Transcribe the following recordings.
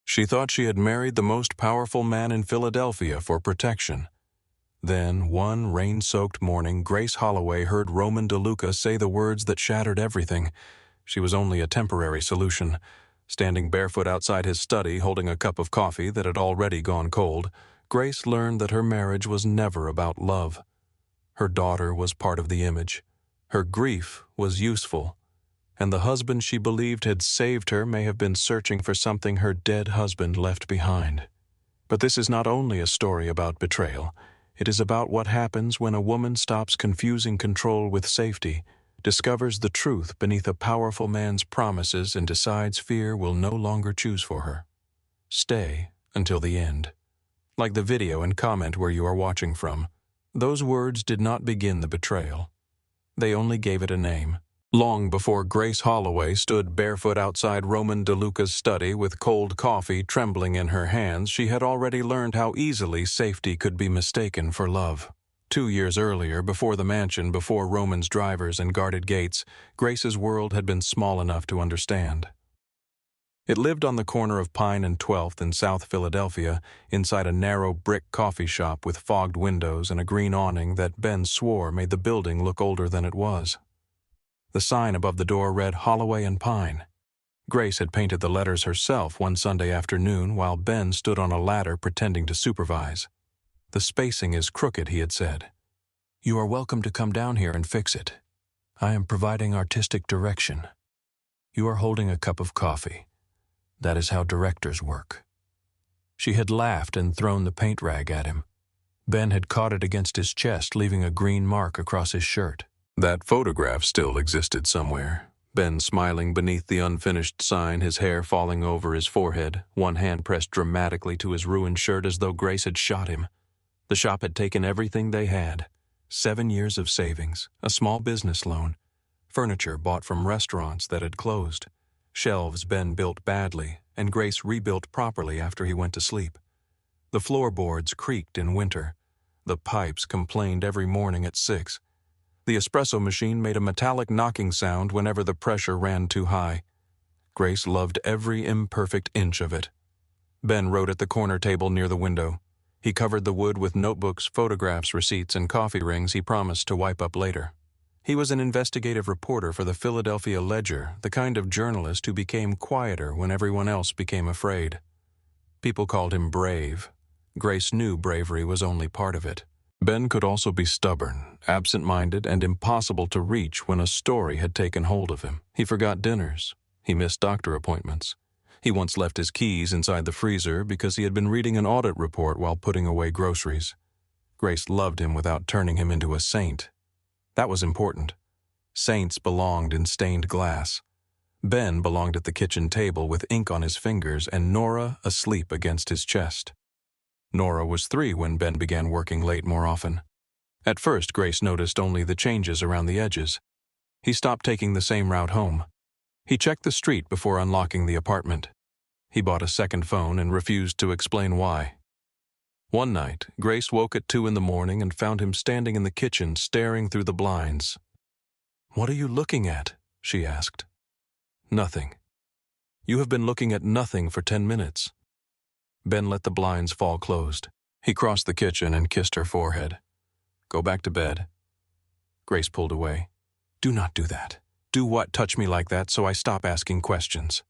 She thought she had married the most powerful man in Philadelphia for protection. Then, one rain-soaked morning, Grace Holloway heard Roman DeLuca say the words that shattered everything. She was only a temporary solution. Standing barefoot outside his study, holding a cup of coffee that had already gone cold, Grace learned that her marriage was never about love. Her daughter was part of the image. Her grief was useful. And the husband she believed had saved her may have been searching for something her dead husband left behind. But this is not only a story about betrayal. It is about what happens when a woman stops confusing control with safety, discovers the truth beneath a powerful man's promises, and decides fear will no longer choose for her. Stay until the end. Like the video and comment where you are watching from, those words did not begin the betrayal. They only gave it a name. Long before Grace Holloway stood barefoot outside Roman DeLuca's study with cold coffee trembling in her hands, she had already learned how easily safety could be mistaken for love. 2 years earlier, before the mansion, before Roman's drivers and guarded gates, Grace's world had been small enough to understand. It lived on the corner of Pine and 12th in South Philadelphia, inside a narrow brick coffee shop with fogged windows and a green awning that Ben swore made the building look older than it was. The sign above the door read Holloway and Pine. Grace had painted the letters herself one Sunday afternoon while Ben stood on a ladder pretending to supervise. "The spacing is crooked," he had said. "You are welcome to come down here and fix it. I am providing artistic direction. You are holding a cup of coffee. That is how directors work." She had laughed and thrown the paint rag at him. Ben had caught it against his chest, leaving a green mark across his shirt. That photograph still existed somewhere. Ben smiling beneath the unfinished sign, his hair falling over his forehead, one hand pressed dramatically to his ruined shirt as though Grace had shot him. The shop had taken everything they had. 7 years of savings, a small business loan, furniture bought from restaurants that had closed, shelves Ben built badly and Grace rebuilt properly after he went to sleep. The floorboards creaked in winter. The pipes complained every morning at 6. The espresso machine made a metallic knocking sound whenever the pressure ran too high. Grace loved every imperfect inch of it. Ben wrote at the corner table near the window. He covered the wood with notebooks, photographs, receipts, and coffee rings he promised to wipe up later. He was an investigative reporter for the Philadelphia Ledger, the kind of journalist who became quieter when everyone else became afraid. People called him brave. Grace knew bravery was only part of it. Ben could also be stubborn, absent-minded, and impossible to reach when a story had taken hold of him. He forgot dinners. He missed doctor appointments. He once left his keys inside the freezer because he had been reading an audit report while putting away groceries. Grace loved him without turning him into a saint. That was important. Saints belonged in stained glass. Ben belonged at the kitchen table with ink on his fingers and Nora asleep against his chest. Nora was 3 when Ben began working late more often. At first, Grace noticed only the changes around the edges. He stopped taking the same route home. He checked the street before unlocking the apartment. He bought a second phone and refused to explain why. One night, Grace woke at 2 in the morning and found him standing in the kitchen staring through the blinds. "What are you looking at?" she asked. "Nothing." "You have been looking at nothing for 10 minutes. Ben let the blinds fall closed. He crossed the kitchen and kissed her forehead. "Go back to bed." Grace pulled away. "Do not do that." "Do what? Touch me like that so I stop asking questions."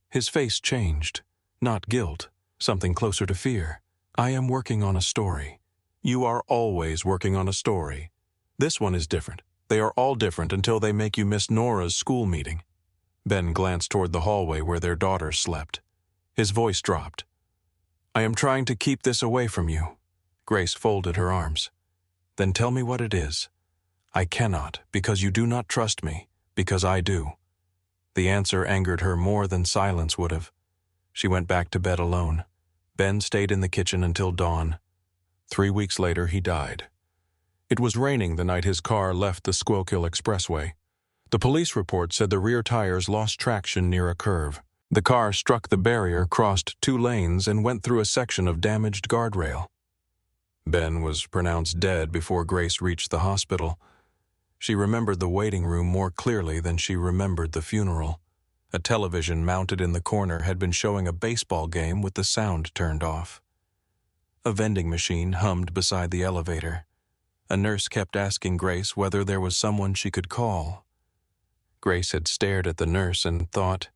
His face changed. Not guilt, something closer to fear. "I am working on a story." "You are always working on a story. This one is different. They are all different until they make you miss Nora's school meeting." Ben glanced toward the hallway where their daughter slept. His voice dropped. "I am trying to keep this away from you." Grace folded her arms. "Then tell me what it is." "I cannot, because you do not trust me, because I do." The answer angered her more than silence would have. She went back to bed alone. Ben stayed in the kitchen until dawn. 3 weeks later, he died. It was raining the night his car left the Schuylkill Expressway. The police report said the rear tires lost traction near a curve. The car struck the barrier, crossed 2 lanes, and went through a section of damaged guardrail. Ben was pronounced dead before Grace reached the hospital. She remembered the waiting room more clearly than she remembered the funeral. A television mounted in the corner had been showing a baseball game with the sound turned off. A vending machine hummed beside the elevator. A nurse kept asking Grace whether there was someone she could call. Grace had stared at the nurse and thought,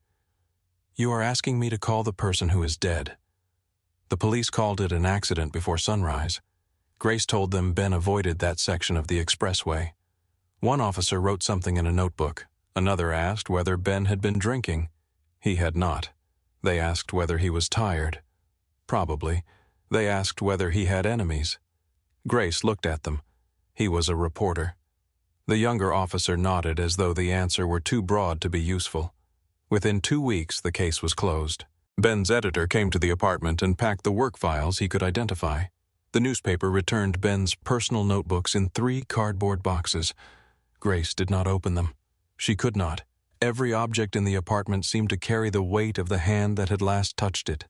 "You are asking me to call the person who is dead." The police called it an accident before sunrise. Grace told them Ben avoided that section of the expressway. One officer wrote something in a notebook. Another asked whether Ben had been drinking. He had not. They asked whether he was tired. Probably. They asked whether he had enemies. Grace looked at them. He was a reporter. The younger officer nodded as though the answer were too broad to be useful. Within 2 weeks, the case was closed. Ben's editor came to the apartment and packed the work files he could identify. The newspaper returned Ben's personal notebooks in 3 cardboard boxes. Grace did not open them. She could not. Every object in the apartment seemed to carry the weight of the hand that had last touched it.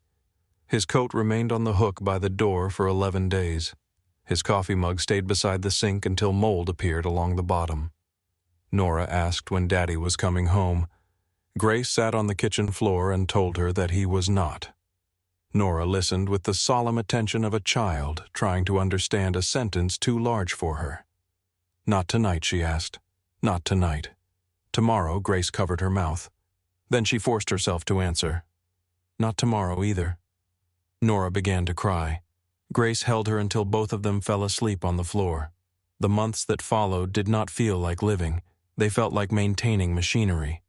His coat remained on the hook by the door for 11 days. His coffee mug stayed beside the sink until mold appeared along the bottom. Nora asked when Daddy was coming home. Grace sat on the kitchen floor and told her that he was not. Nora listened with the solemn attention of a child trying to understand a sentence too large for her. "Not tonight," she asked. "Not tonight." Tomorrow, Grace covered her mouth. Then she forced herself to answer. "Not tomorrow either." Nora began to cry. Grace held her until both of them fell asleep on the floor. The months that followed did not feel like living. They felt like maintaining machinery.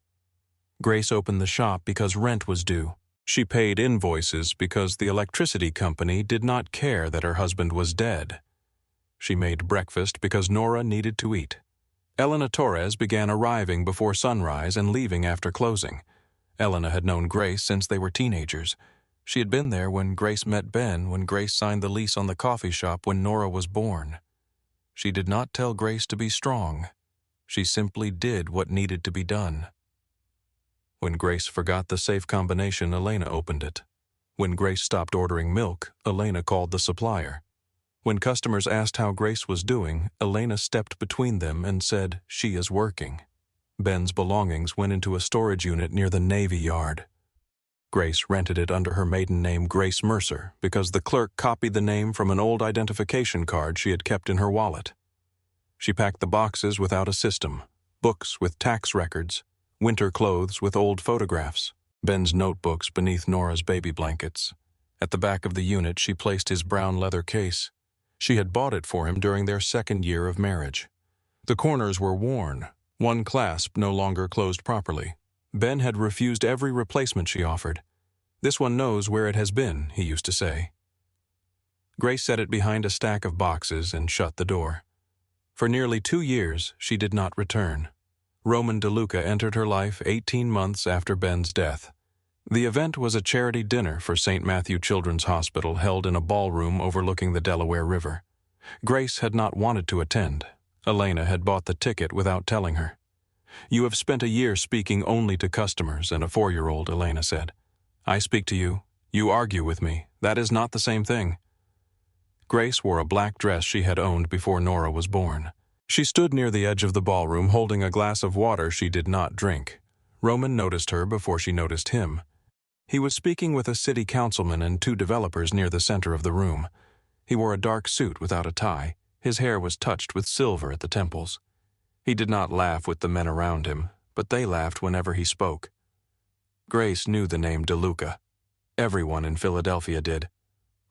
Grace opened the shop because rent was due. She paid invoices because the electricity company did not care that her husband was dead. She made breakfast because Nora needed to eat. Elena Torres began arriving before sunrise and leaving after closing. Elena had known Grace since they were teenagers. She had been there when Grace met Ben, when Grace signed the lease on the coffee shop when Nora was born. She did not tell Grace to be strong. She simply did what needed to be done. When Grace forgot the safe combination, Elena opened it. When Grace stopped ordering milk, Elena called the supplier. When customers asked how Grace was doing, Elena stepped between them and said, "She is working." Ben's belongings went into a storage unit near the Navy Yard. Grace rented it under her maiden name, Grace Mercer, because the clerk copied the name from an old identification card she had kept in her wallet. She packed the boxes without a system, books with tax records, winter clothes with old photographs, Ben's notebooks beneath Nora's baby blankets. At the back of the unit, she placed his brown leather case. She had bought it for him during their 2nd year of marriage. The corners were worn. One clasp no longer closed properly. Ben had refused every replacement she offered. "This one knows where it has been," he used to say. Grace set it behind a stack of boxes and shut the door. For nearly 2 years, she did not return. Roman DeLuca entered her life 18 months after Ben's death. The event was a charity dinner for St. Matthew Children's Hospital held in a ballroom overlooking the Delaware River. Grace had not wanted to attend. Elena had bought the ticket without telling her. "You have spent a year speaking only to customers and a 4-year-old, Elena said. "I speak to you. You argue with me. That is not the same thing." Grace wore a black dress she had owned before Nora was born. She stood near the edge of the ballroom holding a glass of water she did not drink. Roman noticed her before she noticed him. He was speaking with a city councilman and 2 developers near the center of the room. He wore a dark suit without a tie. His hair was touched with silver at the temples. He did not laugh with the men around him, but they laughed whenever he spoke. Grace knew the name DeLuca. Everyone in Philadelphia did.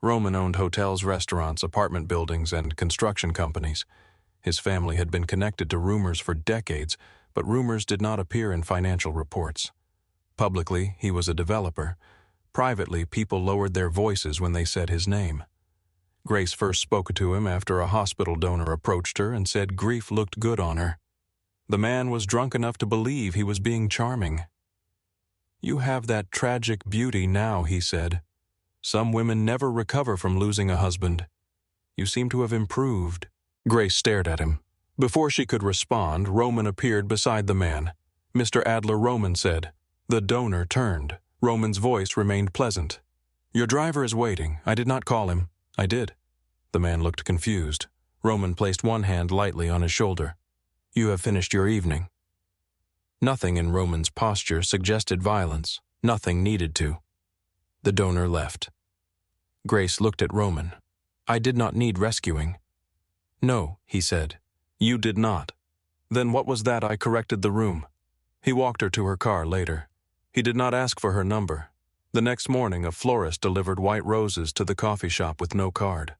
Roman owned hotels, restaurants, apartment buildings, and construction companies. His family had been connected to rumors for decades, but rumors did not appear in financial reports. Publicly, he was a developer. Privately, people lowered their voices when they said his name. Grace first spoke to him after a hospital donor approached her and said grief looked good on her. The man was drunk enough to believe he was being charming. "You have that tragic beauty now," he said. "Some women never recover from losing a husband. You seem to have improved." Grace stared at him. Before she could respond, Roman appeared beside the man. "Mr. Adler," Roman said. The donor turned. Roman's voice remained pleasant. "Your driver is waiting. I did not call him." "I did." The man looked confused. Roman placed one hand lightly on his shoulder. "You have finished your evening." Nothing in Roman's posture suggested violence. Nothing needed to. The donor left. Grace looked at Roman. "I did not need rescuing." "No," he said. "You did not." "Then what was that?" I corrected the room. He walked her to her car later. He did not ask for her number. The next morning, a florist delivered white roses to the coffee shop with no card.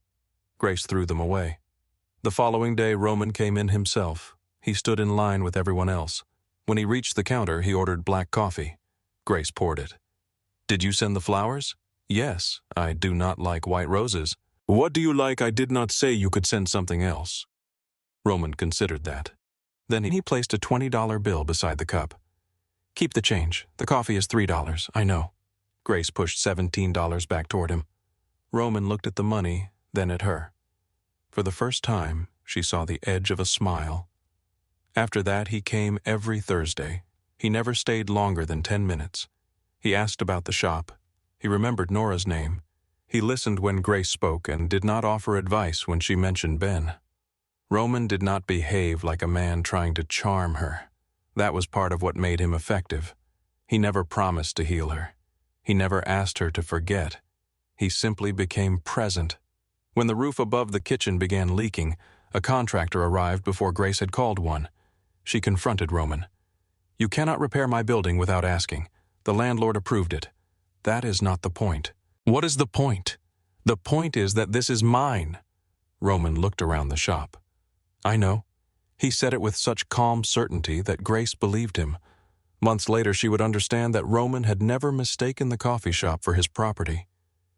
Grace threw them away. The following day, Roman came in himself. He stood in line with everyone else. When he reached the counter, he ordered black coffee. Grace poured it. "Did you send the flowers?" "Yes, I do not like white roses." "What do you like? I did not say you could send something else." Roman considered that. Then he placed a $20 bill beside the cup. "Keep the change. The coffee is $3, I know." Grace pushed $17 back toward him. Roman looked at the money, then at her. For the first time, she saw the edge of a smile. After that, he came every Thursday. He never stayed longer than 10 minutes. He asked about the shop. He remembered Nora's name. He listened when Grace spoke and did not offer advice when she mentioned Ben. Roman did not behave like a man trying to charm her. That was part of what made him effective. He never promised to heal her. He never asked her to forget. He simply became present. When the roof above the kitchen began leaking, a contractor arrived before Grace had called one. She confronted Roman. "You cannot repair my building without asking. The landlord approved it. That is not the point." "What is the point?" "The point is that this is mine." Roman looked around the shop. "I know." He said it with such calm certainty that Grace believed him. Months later, she would understand that Roman had never mistaken the coffee shop for his property.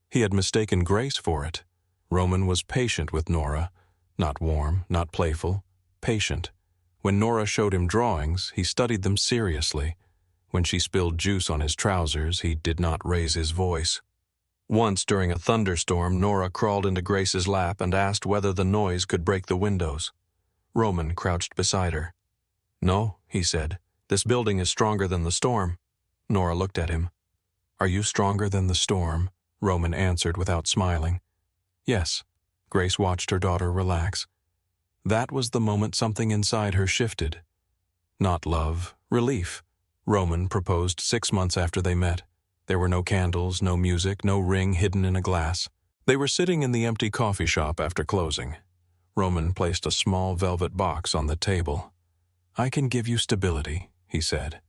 He had mistaken Grace for it. Roman was patient with Nora. Not warm, not playful. Patient. When Nora showed him drawings, he studied them seriously. When she spilled juice on his trousers, he did not raise his voice. Once during a thunderstorm, Nora crawled into Grace's lap and asked whether the noise could break the windows. Roman crouched beside her. "No," he said. "This building is stronger than the storm." Nora looked at him. "Are you stronger than the storm?" Roman answered without smiling. "Yes." Grace watched her daughter relax. That was the moment something inside her shifted. Not love, relief. Roman proposed 6 months after they met. There were no candles, no music, no ring hidden in a glass. They were sitting in the empty coffee shop after closing. Roman placed a small velvet box on the table. "I can give you stability," he said.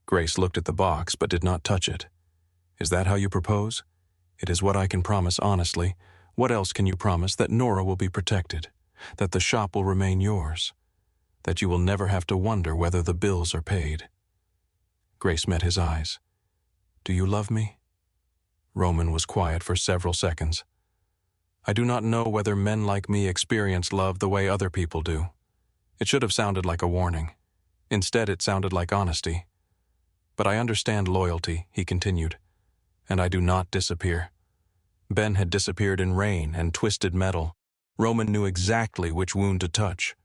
Grace looked at the box but did not touch it. "Is that how you propose?" "It is what I can promise honestly. What else can you promise? That Nora will be protected, that the shop will remain yours, that you will never have to wonder whether the bills are paid." Grace met his eyes. "Do you love me?" Roman was quiet for several seconds. "I do not know whether men like me experience love the way other people do." It should have sounded like a warning. Instead, it sounded like honesty. "But I understand loyalty," he continued, "and I do not disappear." Ben had disappeared in rain and twisted metal. Roman knew exactly which wound to touch.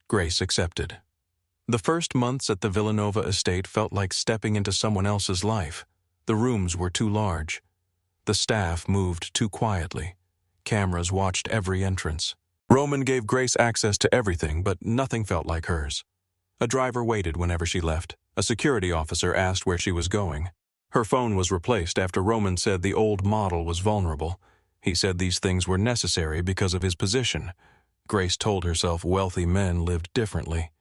Grace accepted. The first months at the Villanova estate felt like stepping into someone else's life. The rooms were too large. The staff moved too quietly. Cameras watched every entrance. Roman gave Grace access to everything, but nothing felt like hers. A driver waited whenever she left. A security officer asked where she was going. Her phone was replaced after Roman said the old model was vulnerable. He said these things were necessary because of his position. Grace told herself wealthy men lived differently.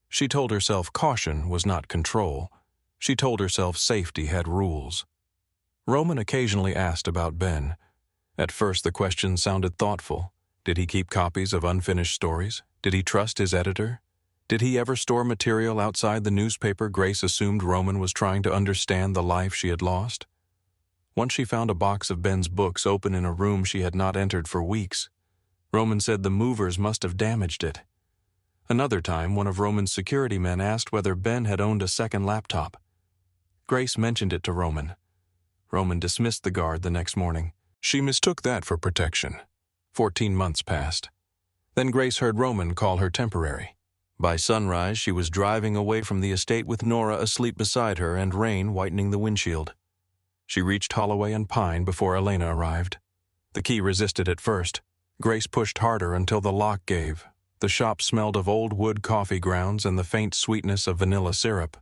She told herself caution was not control. She told herself safety had rules. Roman occasionally asked about Ben. At first the question sounded thoughtful. Did he keep copies of unfinished stories? Did he trust his editor? Did he ever store material outside the newspaper Grace assumed Roman was trying to understand the life she had lost? Once she found a box of Ben's books open in a room she had not entered for weeks. Roman said the movers must have damaged it. Another time, one of Roman's security men asked whether Ben had owned a second laptop. Grace mentioned it to Roman. Roman dismissed the guard the next morning. She mistook that for protection. 14 months passed. Then Grace heard Roman call her temporary. By sunrise, she was driving away from the estate with Nora asleep beside her and rain whitening the windshield. She reached Holloway and Pine before Elena arrived. The key resisted at first. Grace pushed harder until the lock gave. The shop smelled of old wood coffee grounds and the faint sweetness of vanilla syrup.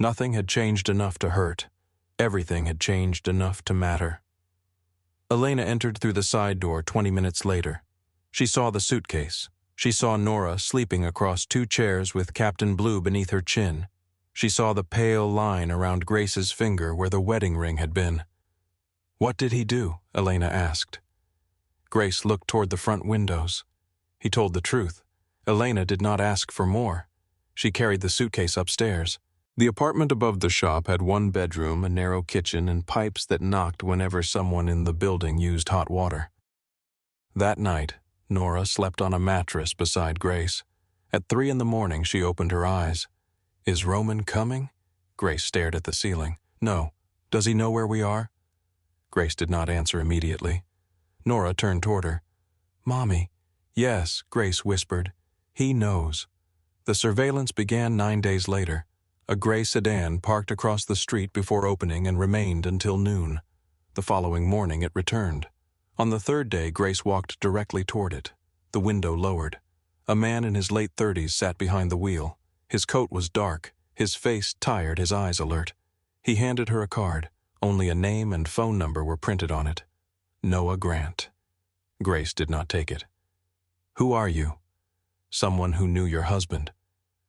Nothing had changed enough to hurt. Everything had changed enough to matter. Elena entered through the side door 20 minutes later. She saw the suitcase. She saw Nora sleeping across 2 chairs with Captain Blue beneath her chin. She saw the pale line around Grace's finger where the wedding ring had been. "What did he do?" Elena asked. Grace looked toward the front windows. He told the truth. Elena did not ask for more. She carried the suitcase upstairs. The apartment above the shop had 1 bedroom, a narrow kitchen, and pipes that knocked whenever someone in the building used hot water. That night, Nora slept on a mattress beside Grace. At 3 in the morning, she opened her eyes. "Is Roman coming?" Grace stared at the ceiling. "No. Does he know where we are?" Grace did not answer immediately. Nora turned toward her. "Mommy." "Yes," Grace whispered. "He knows." The surveillance began 9 days later. A gray sedan parked across the street before opening and remained until noon. The following morning it returned. On the 3rd day, Grace walked directly toward it. The window lowered. A man in his late 30s sat behind the wheel. His coat was dark, his face tired, his eyes alert. He handed her a card. Only a name and phone number were printed on it. Noah Grant. Grace did not take it. "Who are you?" "Someone who knew your husband."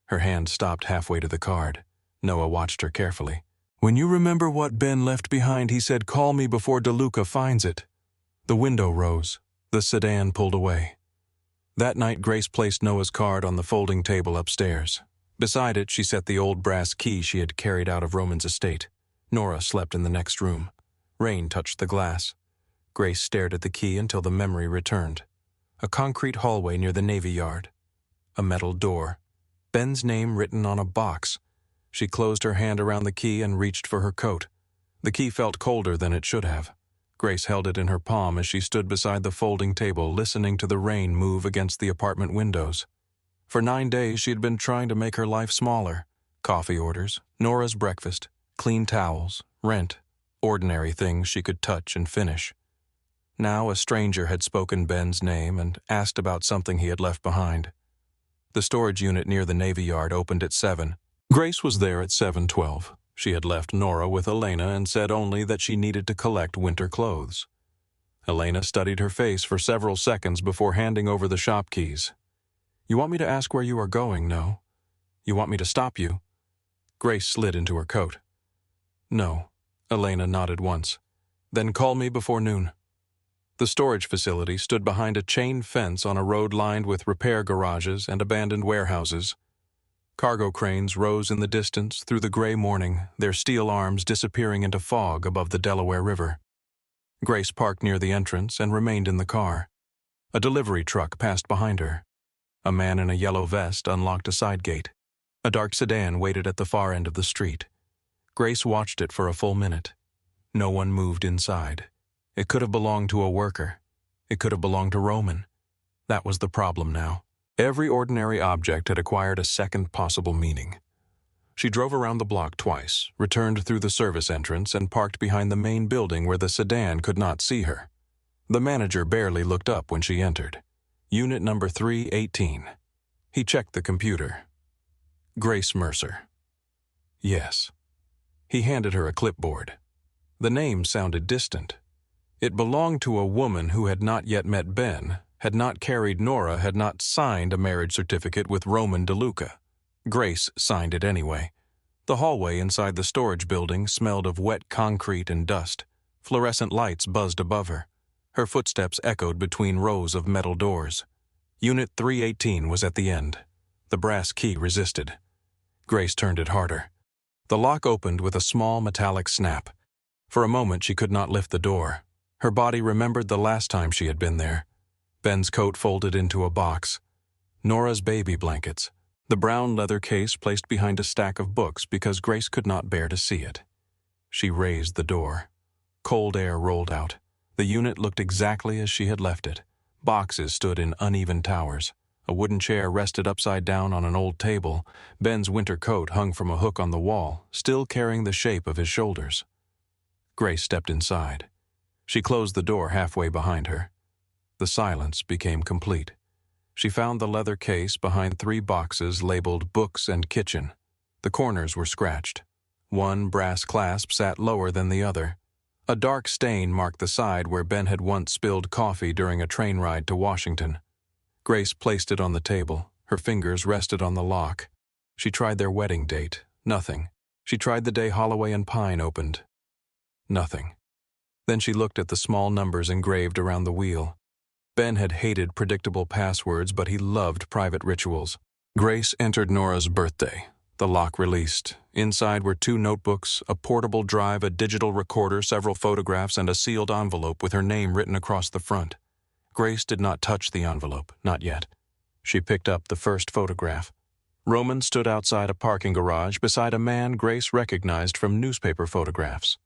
Her hand stopped halfway to the card. Noah watched her carefully. "When you remember what Ben left behind, he said, 'Call me before DeLuca finds it.'" The window rose. The sedan pulled away. That night, Grace placed Noah's card on the folding table upstairs. Beside it, she set the old brass key she had carried out of Roman's estate. Nora slept in the next room. Rain touched the glass. Grace stared at the key until the memory returned. A concrete hallway near the Navy Yard. A metal door. Ben's name written on a box. She closed her hand around the key and reached for her coat. The key felt colder than it should have. Grace held it in her palm as she stood beside the folding table, listening to the rain move against the apartment windows. For 9 days, she had been trying to make her life smaller. Coffee orders, Nora's breakfast, clean towels, rent, ordinary things she could touch and finish. Now a stranger had spoken Ben's name and asked about something he had left behind. The storage unit near the Navy Yard opened at 7. Grace was there at 7:12. She had left Nora with Elena and said only that she needed to collect winter clothes. Elena studied her face for several seconds before handing over the shop keys. "You want me to ask where you are going, no? You want me to stop you?" Grace slid into her coat. "No." Elena nodded once. "Then call me before noon." The storage facility stood behind a chain fence on a road lined with repair garages and abandoned warehouses. Cargo cranes rose in the distance through the gray morning, their steel arms disappearing into fog above the Delaware River. Grace parked near the entrance and remained in the car. A delivery truck passed behind her. A man in a yellow vest unlocked a side gate. A dark sedan waited at the far end of the street. Grace watched it for a full minute. No one moved inside. It could have belonged to a worker. It could have belonged to Roman. That was the problem now. Every ordinary object had acquired a second possible meaning. She drove around the block twice, returned through the service entrance, and parked behind the main building where the sedan could not see her. The manager barely looked up when she entered. Unit number 318. He checked the computer. Grace Mercer. Yes. He handed her a clipboard. The name sounded distant. It belonged to a woman who had not yet met Ben, had not carried Nora, had not signed a marriage certificate with Roman DeLuca. Grace signed it anyway. The hallway inside the storage building smelled of wet concrete and dust. Fluorescent lights buzzed above her. Her footsteps echoed between rows of metal doors. Unit 318 was at the end. The brass key resisted. Grace turned it harder. The lock opened with a small metallic snap. For a moment she could not lift the door. Her body remembered the last time she had been there. Ben's coat folded into a box. Nora's baby blankets. The brown leather case placed behind a stack of books because Grace could not bear to see it. She raised the door. Cold air rolled out. The unit looked exactly as she had left it. Boxes stood in uneven towers. A wooden chair rested upside down on an old table. Ben's winter coat hung from a hook on the wall, still carrying the shape of his shoulders. Grace stepped inside. She closed the door halfway behind her. The silence became complete. She found the leather case behind 3 boxes labeled Books and Kitchen. The corners were scratched. One brass clasp sat lower than the other. A dark stain marked the side where Ben had once spilled coffee during a train ride to Washington. Grace placed it on the table. Her fingers rested on the lock. She tried their wedding date. Nothing. She tried the day Holloway and Pine opened. Nothing. Then she looked at the small numbers engraved around the wheel. Ben had hated predictable passwords, but he loved private rituals. Grace entered Nora's birthday. The lock released. Inside were 2 notebooks, a portable drive, a digital recorder, several photographs, and a sealed envelope with her name written across the front. Grace did not touch the envelope, not yet. She picked up the first photograph. Roman stood outside a parking garage beside a man Grace recognized from newspaper photographs.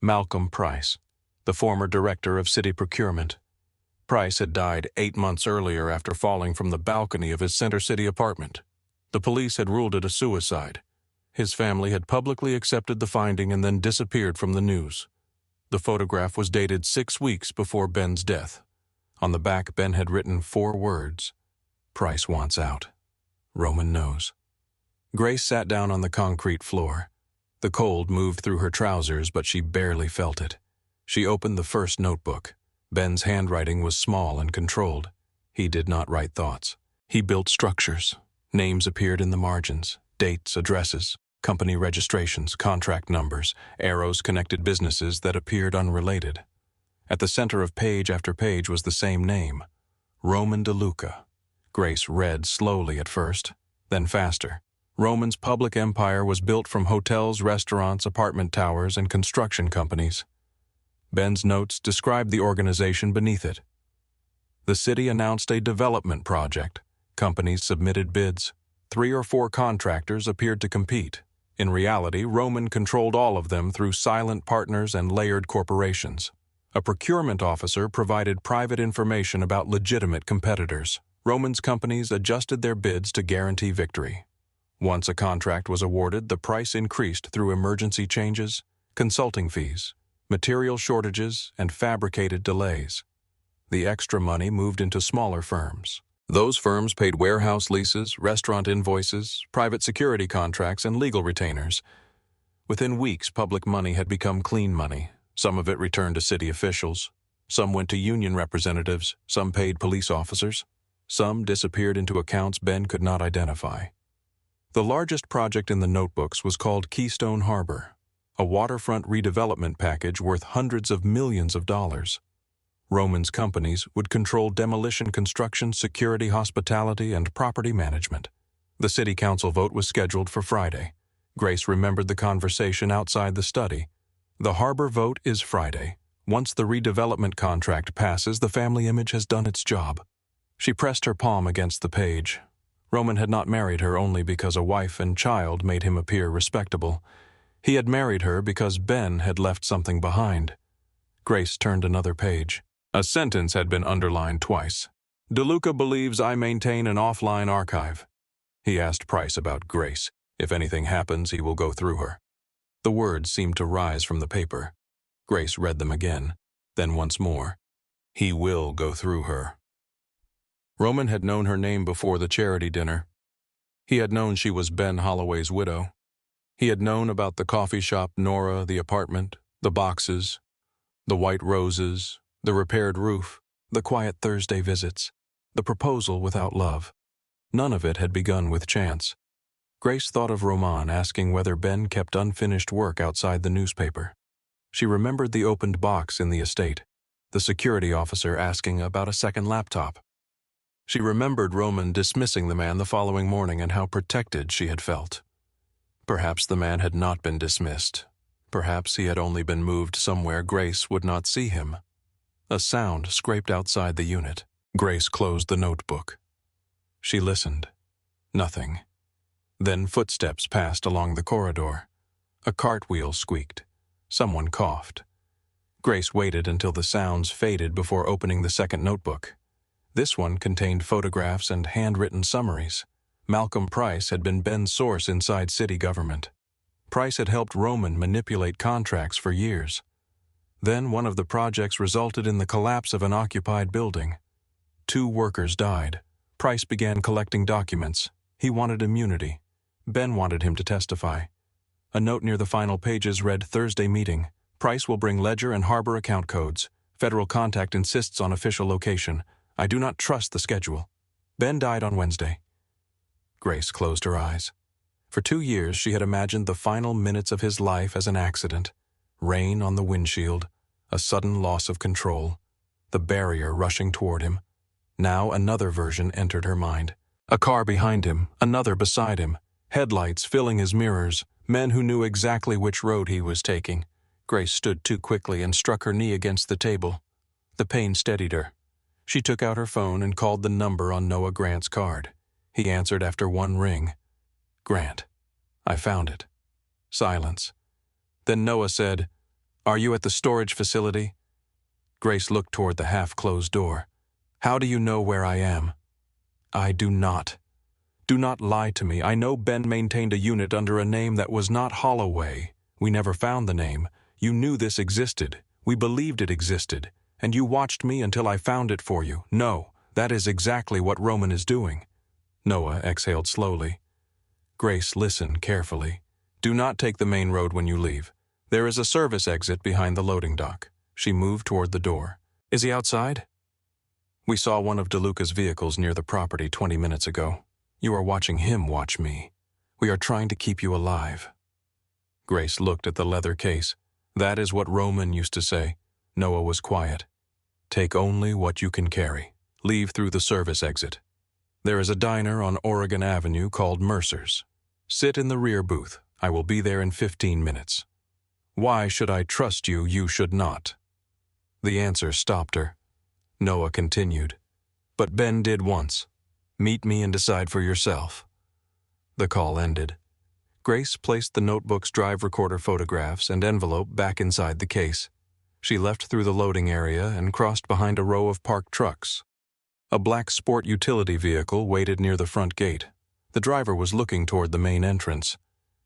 Malcolm Price, the former director of city procurement. Price had died 8 months earlier after falling from the balcony of his Center City apartment. The police had ruled it a suicide. His family had publicly accepted the finding and then disappeared from the news. The photograph was dated 6 weeks before Ben's death. On the back, Ben had written 4 words. Price wants out. Roman knows. Grace sat down on the concrete floor. The cold moved through her trousers, but she barely felt it. She opened the first notebook. Ben's handwriting was small and controlled. He did not write thoughts. He built structures. Names appeared in the margins, dates, addresses, company registrations, contract numbers, arrows connected businesses that appeared unrelated. At the center of page after page was the same name, Roman DeLuca. Grace read slowly at first, then faster. Roman's public empire was built from hotels, restaurants, apartment towers, and construction companies. Ben's notes described the organization beneath it. The city announced a development project. Companies submitted bids. 3 or 4 contractors appeared to compete. In reality, Roman controlled all of them through silent partners and layered corporations. A procurement officer provided private information about legitimate competitors. Roman's companies adjusted their bids to guarantee victory. Once a contract was awarded, the price increased through emergency changes, consulting fees, material shortages, and fabricated delays. The extra money moved into smaller firms. Those firms paid warehouse leases, restaurant invoices, private security contracts, and legal retainers. Within weeks, public money had become clean money. Some of it returned to city officials. Some went to union representatives. Some paid police officers. Some disappeared into accounts Ben could not identify. The largest project in the notebooks was called Keystone Harbor, a waterfront redevelopment package worth hundreds of millions of dollars. Roman's companies would control demolition, construction, security, hospitality, and property management. The city council vote was scheduled for Friday. Grace remembered the conversation outside the study. The harbor vote is Friday. Once the redevelopment contract passes, the family image has done its job. She pressed her palm against the page. Roman had not married her only because a wife and child made him appear respectable. He had married her because Ben had left something behind. Grace turned another page. A sentence had been underlined twice. DeLuca believes I maintain an offline archive. He asked Price about Grace. If anything happens, he will go through her. The words seemed to rise from the paper. Grace read them again, then once more. He will go through her. Roman had known her name before the charity dinner. He had known she was Ben Holloway's widow. He had known about the coffee shop, Nora, the apartment, the boxes, the white roses, the repaired roof, the quiet Thursday visits, the proposal without love. None of it had begun with chance. Grace thought of Roman asking whether Ben kept unfinished work outside the newspaper. She remembered the opened box in the estate, the security officer asking about a second laptop. She remembered Roman dismissing the man the following morning and how protected she had felt. Perhaps the man had not been dismissed. Perhaps he had only been moved somewhere Grace would not see him. A sound scraped outside the unit. Grace closed the notebook. She listened. Nothing. Then footsteps passed along the corridor. A cartwheel squeaked. Someone coughed. Grace waited until the sounds faded before opening the second notebook. This one contained photographs and handwritten summaries. Malcolm Price had been Ben's source inside city government. Price had helped Roman manipulate contracts for years. Then one of the projects resulted in the collapse of an occupied building. 2 workers died. Price began collecting documents. He wanted immunity. Ben wanted him to testify. A note near the final pages read, "Thursday meeting. Price will bring ledger and harbor account codes. Federal contact insists on official location. I do not trust the schedule. Ben died on Wednesday." Grace closed her eyes. For 2 years she had imagined the final minutes of his life as an accident. Rain on the windshield, a sudden loss of control, the barrier rushing toward him. Now another version entered her mind. A car behind him, another beside him, headlights filling his mirrors, men who knew exactly which road he was taking. Grace stood too quickly and struck her knee against the table. The pain steadied her. She took out her phone and called the number on Noah Grant's card. He answered after one ring. "Grant. I found it." Silence. Then Noah said, "Are you at the storage facility?" Grace looked toward the half-closed door. "How do you know where I am?" "I do not. Do not lie to me. I know Ben maintained a unit under a name that was not Holloway. We never found the name. You knew this existed. We believed it existed. And you watched me until I found it for you. No, that is exactly what Roman is doing." Noah exhaled slowly. "Grace, listen carefully. Do not take the main road when you leave. There is a service exit behind the loading dock." She moved toward the door. "Is he outside?" "We saw one of DeLuca's vehicles near the property 20 minutes ago. You are watching him watch me. We are trying to keep you alive." Grace looked at the leather case. "That is what Roman used to say." Noah was quiet. "Take only what you can carry. Leave through the service exit. There is a diner on Oregon Avenue called Mercer's. Sit in the rear booth. I will be there in 15 minutes. Why should I trust you? You should not." The answer stopped her. Noah continued, "But Ben did once. Meet me and decide for yourself." The call ended. Grace placed the notebook's drive recorder photographs and envelope back inside the case. She left through the loading area and crossed behind a row of parked trucks. A black sport utility vehicle waited near the front gate. The driver was looking toward the main entrance.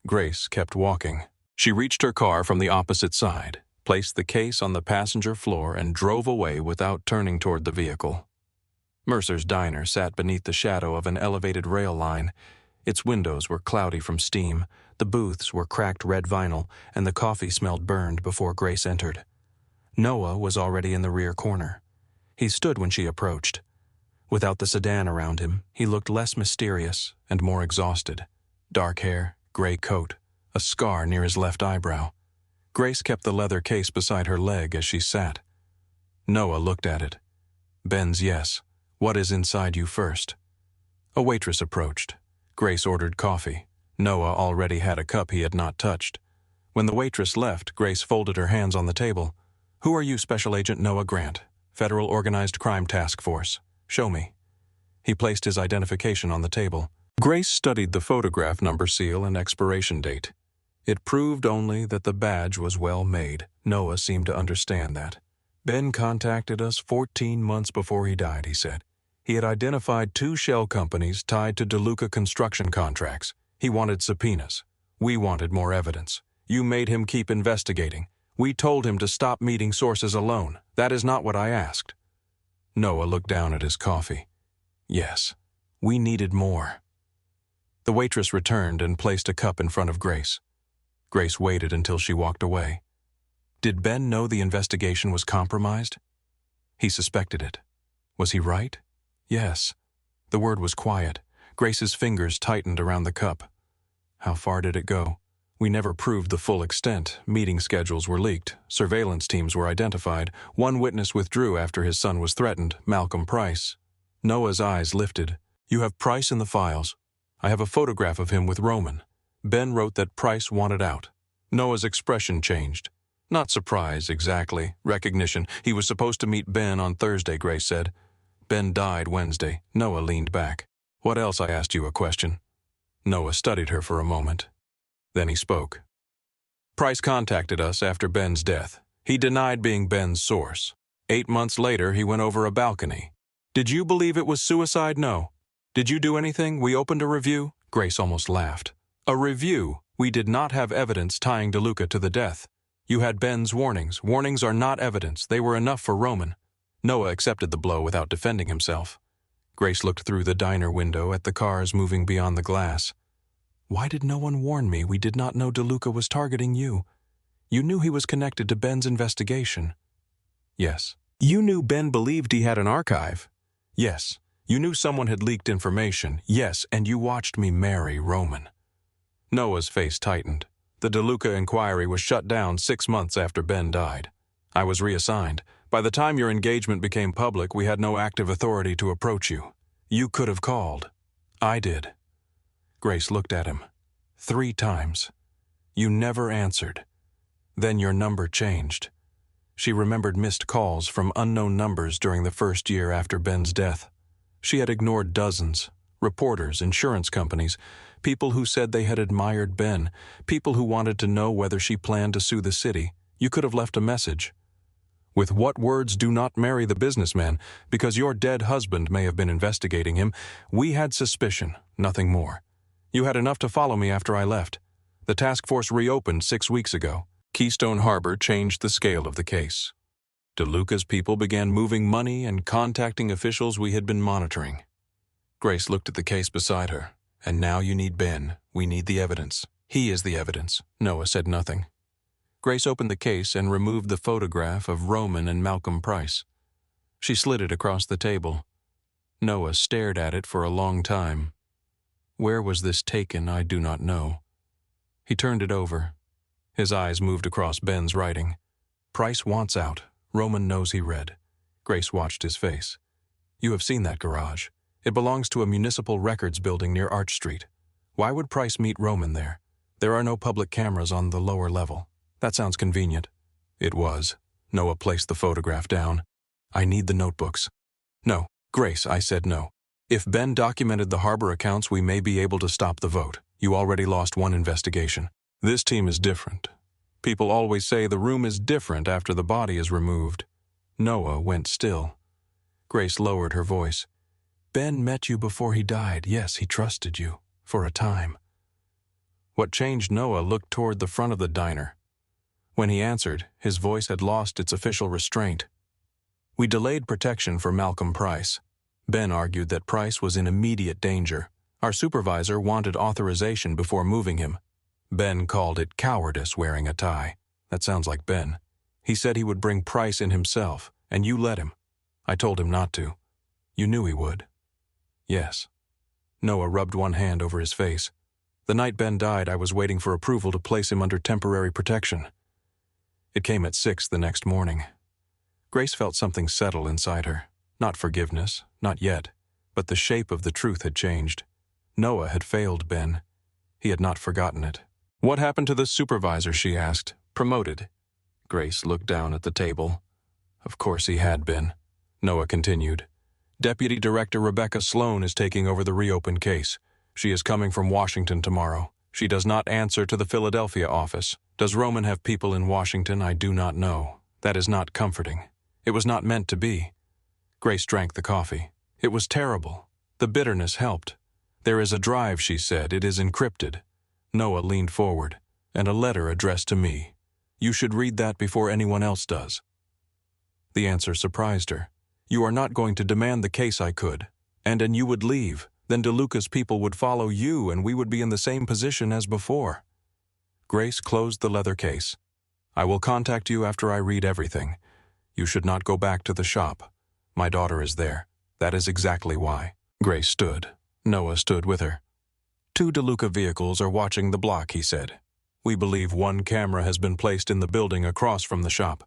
Grace kept walking. She reached her car from the opposite side, placed the case on the passenger floor, and drove away without turning toward the vehicle. Mercer's diner sat beneath the shadow of an elevated rail line. Its windows were cloudy from steam, the booths were cracked red vinyl, and the coffee smelled burned before Grace entered. Noah was already in the rear corner. He stood when she approached. Without the sedan around him, he looked less mysterious and more exhausted. Dark hair, gray coat, a scar near his left eyebrow. Grace kept the leather case beside her leg as she sat. Noah looked at it. "Ben's yes. What is inside you first?" A waitress approached. Grace ordered coffee. Noah already had a cup he had not touched. When the waitress left, Grace folded her hands on the table. "Who are you, Special Agent Noah Grant? Federal Organized Crime Task Force. Show me." He placed his identification on the table. Grace studied the photograph number seal and expiration date. It proved only that the badge was well made. Noah seemed to understand that. "Ben contacted us 14 months before he died," he said. "He had identified 2 shell companies tied to DeLuca construction contracts. He wanted subpoenas. We wanted more evidence. You made him keep investigating. We told him to stop meeting sources alone. That is not what I asked." Noah looked down at his coffee. "Yes, we needed more." The waitress returned and placed a cup in front of Grace. Grace waited until she walked away. Did Ben know the investigation was compromised? He suspected it. Was he right? Yes. The word was quiet. Grace's fingers tightened around the cup. How far did it go? We never proved the full extent. Meeting schedules were leaked. Surveillance teams were identified. One witness withdrew after his son was threatened, Malcolm Price. Noah's eyes lifted. "You have Price in the files. I have a photograph of him with Roman. Ben wrote that Price wanted out." Noah's expression changed. Not surprise, exactly. Recognition. "He was supposed to meet Ben on Thursday," Grace said. "Ben died Wednesday." Noah leaned back. "What else?" I asked you a question. Noah studied her for a moment. Then he spoke. "Price contacted us after Ben's death. He denied being Ben's source. 8 months later, he went over a balcony. Did you believe it was suicide? No. Did you do anything? We opened a review." Grace almost laughed. "A review. We did not have evidence tying DeLuca to the death. You had Ben's warnings. Warnings are not evidence. They were enough for Roman." Noah accepted the blow without defending himself. Grace looked through the diner window at the cars moving beyond the glass. Why did no one warn me we did not know DeLuca was targeting you? You knew he was connected to Ben's investigation. Yes. You knew Ben believed he had an archive. Yes. You knew someone had leaked information. Yes, and you watched me marry Roman. Noah's face tightened. The DeLuca inquiry was shut down 6 months after Ben died. I was reassigned. By the time your engagement became public, we had no active authority to approach you. You could have called. I did. Grace looked at him. 3 times. You never answered. Then your number changed. She remembered missed calls from unknown numbers during the first year after Ben's death. She had ignored dozens. Reporters, insurance companies, people who said they had admired Ben, people who wanted to know whether she planned to sue the city. You could have left a message. With what words do not marry the businessman, because your dead husband may have been investigating him. We had suspicion, nothing more. You had enough to follow me after I left. The task force reopened 6 weeks ago. Keystone Harbor changed the scale of the case. DeLuca's people began moving money and contacting officials we had been monitoring. Grace looked at the case beside her. And now you need Ben. We need the evidence. He is the evidence. Noah said nothing. Grace opened the case and removed the photograph of Roman and Malcolm Price. She slid it across the table. Noah stared at it for a long time. Where was this taken, I do not know. He turned it over. His eyes moved across Ben's writing. Price wants out. Roman knows he read. Grace watched his face. You have seen that garage. It belongs to a municipal records building near Arch Street. Why would Price meet Roman there? There are no public cameras on the lower level. That sounds convenient. It was. Noah placed the photograph down. I need the notebooks. No, Grace, I said no. If Ben documented the harbor accounts, we may be able to stop the vote. You already lost one investigation. This team is different. People always say the room is different after the body is removed. Noah went still. Grace lowered her voice. Ben met you before he died. Yes, he trusted you. For a time. What changed Noah looked toward the front of the diner. When he answered, his voice had lost its official restraint. We delayed protection for Malcolm Price. Ben argued that Price was in immediate danger. Our supervisor wanted authorization before moving him. Ben called it cowardice wearing a tie. That sounds like Ben. He said he would bring Price in himself, and you let him. I told him not to. You knew he would. Yes. Noah rubbed one hand over his face. The night Ben died, I was waiting for approval to place him under temporary protection. It came at 6 the next morning. Grace felt something settle inside her. Not forgiveness, not yet, but the shape of the truth had changed. Noah had failed Ben. He had not forgotten it. What happened to the supervisor, she asked. Promoted. Grace looked down at the table. Of course he had been. Noah continued. Deputy Director Rebecca Sloan is taking over the reopened case. She is coming from Washington tomorrow. She does not answer to the Philadelphia office. Does Roman have people in Washington? I do not know. That is not comforting. It was not meant to be. Grace drank the coffee. It was terrible. The bitterness helped. There is a drive, she said. It is encrypted. Noah leaned forward. And a letter addressed to me. You should read that before anyone else does. The answer surprised her. You are not going to demand the case I could. And you would leave. Then DeLuca's people would follow you and we would be in the same position as before. Grace closed the leather case. I will contact you after I read everything. You should not go back to the shop. My daughter is there. That is exactly why. Grace stood. Noah stood with her. 2 DeLuca vehicles are watching the block, he said. We believe 1 camera has been placed in the building across from the shop.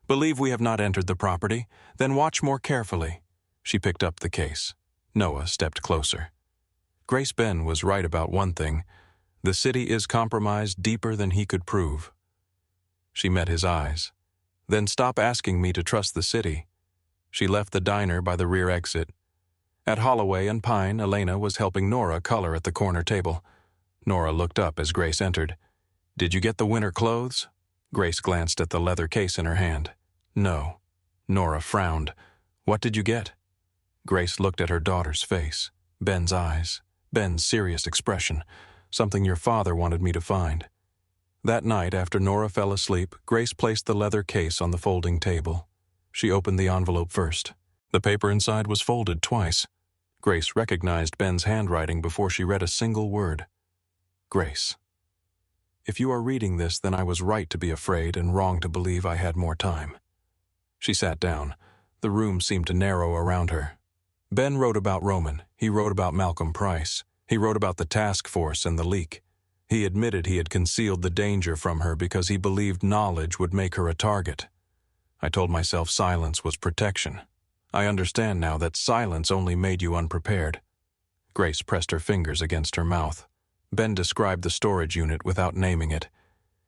Believe we have not entered the property? Then watch more carefully. She picked up the case. Noah stepped closer. Grace Ben was right about one thing. The city is compromised deeper than he could prove. She met his eyes. Then stop asking me to trust the city. She left the diner by the rear exit. At Holloway and Pine, Elena was helping Nora color at the corner table. Nora looked up as Grace entered. Did you get the winter clothes? Grace glanced at the leather case in her hand. No. Nora frowned. What did you get? Grace looked at her daughter's face. Ben's eyes. Ben's serious expression. Something your father wanted me to find. That night, after Nora fell asleep, Grace placed the leather case on the folding table. She opened the envelope first. The paper inside was folded twice. Grace recognized Ben's handwriting before she read a single word. Grace. If you are reading this, then I was right to be afraid and wrong to believe I had more time. She sat down. The room seemed to narrow around her. Ben wrote about Roman. He wrote about Malcolm Price. He wrote about the task force and the leak. He admitted he had concealed the danger from her because he believed knowledge would make her a target. I told myself silence was protection. I understand now that silence only made you unprepared. Grace pressed her fingers against her mouth. Ben described the storage unit without naming it.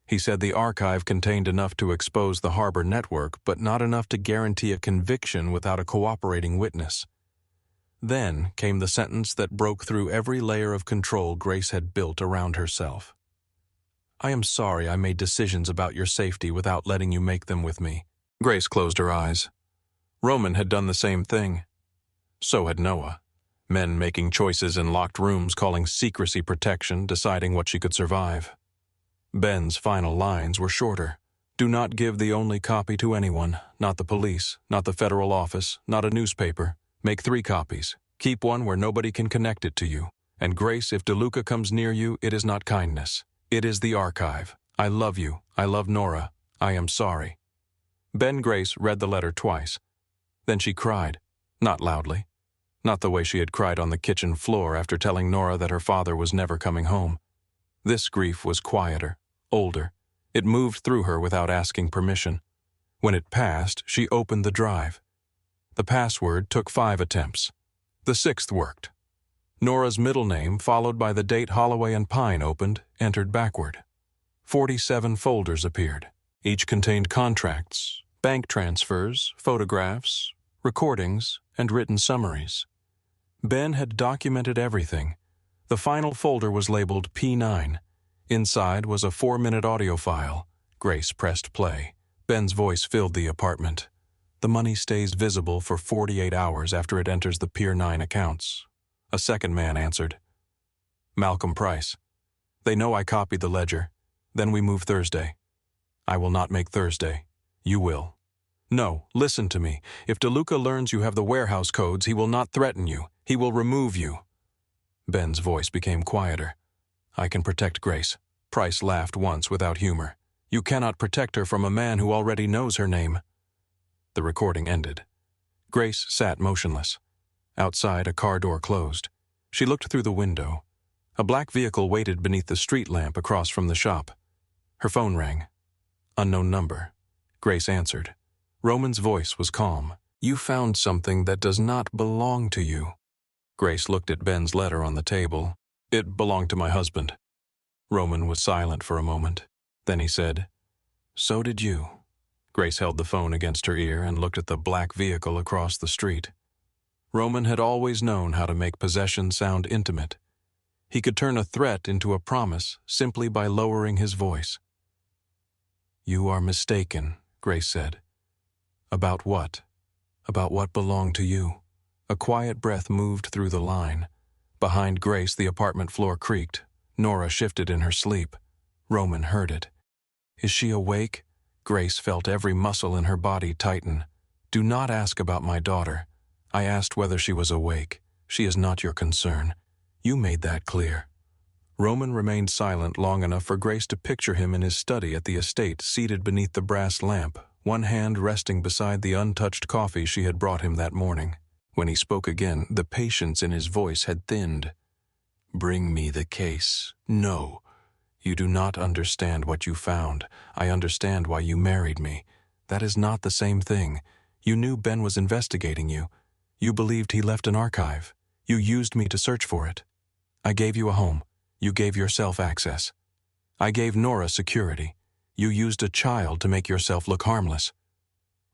He said the archive contained enough to expose the harbor network, but not enough to guarantee a conviction without a cooperating witness. Then came the sentence that broke through every layer of control Grace had built around herself. I am sorry I made decisions about your safety without letting you make them with me. Grace closed her eyes. Roman had done the same thing. So had Noah. Men making choices in locked rooms, calling secrecy protection, deciding what she could survive. Ben's final lines were shorter. Do not give the only copy to anyone, not the police, not the federal office, not a newspaper. Make 3 copies. Keep one where nobody can connect it to you. And Grace, if DeLuca comes near you, it is not kindness. It is the archive. I love you. I love Nora. I am sorry. Ben Grace read the letter twice. Then she cried. Not loudly. Not the way she had cried on the kitchen floor after telling Nora that her father was never coming home. This grief was quieter, older. It moved through her without asking permission. When it passed, she opened the drive. The password took 5 attempts. The 6th worked. Nora's middle name, followed by the date Holloway and Pine opened, entered backward. 47 folders appeared. Each contained contracts, bank transfers, photographs, recordings, and written summaries. Ben had documented everything. The final folder was labeled P9. Inside was a 4-minute audio file. Grace pressed play. Ben's voice filled the apartment. The money stays visible for 48 hours after it enters the Pier 9 accounts. A second man answered. Malcolm Price. They know I copied the ledger. Then we move Thursday. I will not make Thursday. You will. No, listen to me. If DeLuca learns you have the warehouse codes, he will not threaten you. He will remove you. Ben's voice became quieter. I can protect Grace. Price laughed once without humor. You cannot protect her from a man who already knows her name. The recording ended. Grace sat motionless. Outside, a car door closed. She looked through the window. A black vehicle waited beneath the street lamp across from the shop. Her phone rang. Unknown number. Grace answered. Roman's voice was calm. You found something that does not belong to you. Grace looked at Ben's letter on the table. It belonged to my husband. Roman was silent for a moment. Then he said, So did you. Grace held the phone against her ear and looked at the black vehicle across the street. Roman had always known how to make possession sound intimate. He could turn a threat into a promise simply by lowering his voice. You are mistaken, Grace said. About what? About what belonged to you. A quiet breath moved through the line. Behind Grace, the apartment floor creaked. Nora shifted in her sleep. Roman heard it. Is she awake? Grace felt every muscle in her body tighten. Do not ask about my daughter. I asked whether she was awake. She is not your concern. You made that clear. Roman remained silent long enough for Grace to picture him in his study at the estate, seated beneath the brass lamp, one hand resting beside the untouched coffee she had brought him that morning. When he spoke again, the patience in his voice had thinned. Bring me the case. No. You do not understand what you found. I understand why you married me. That is not the same thing. You knew Ben was investigating you. You believed he left an archive. You used me to search for it. I gave you a home. You gave yourself access. I gave Nora security. You used a child to make yourself look harmless.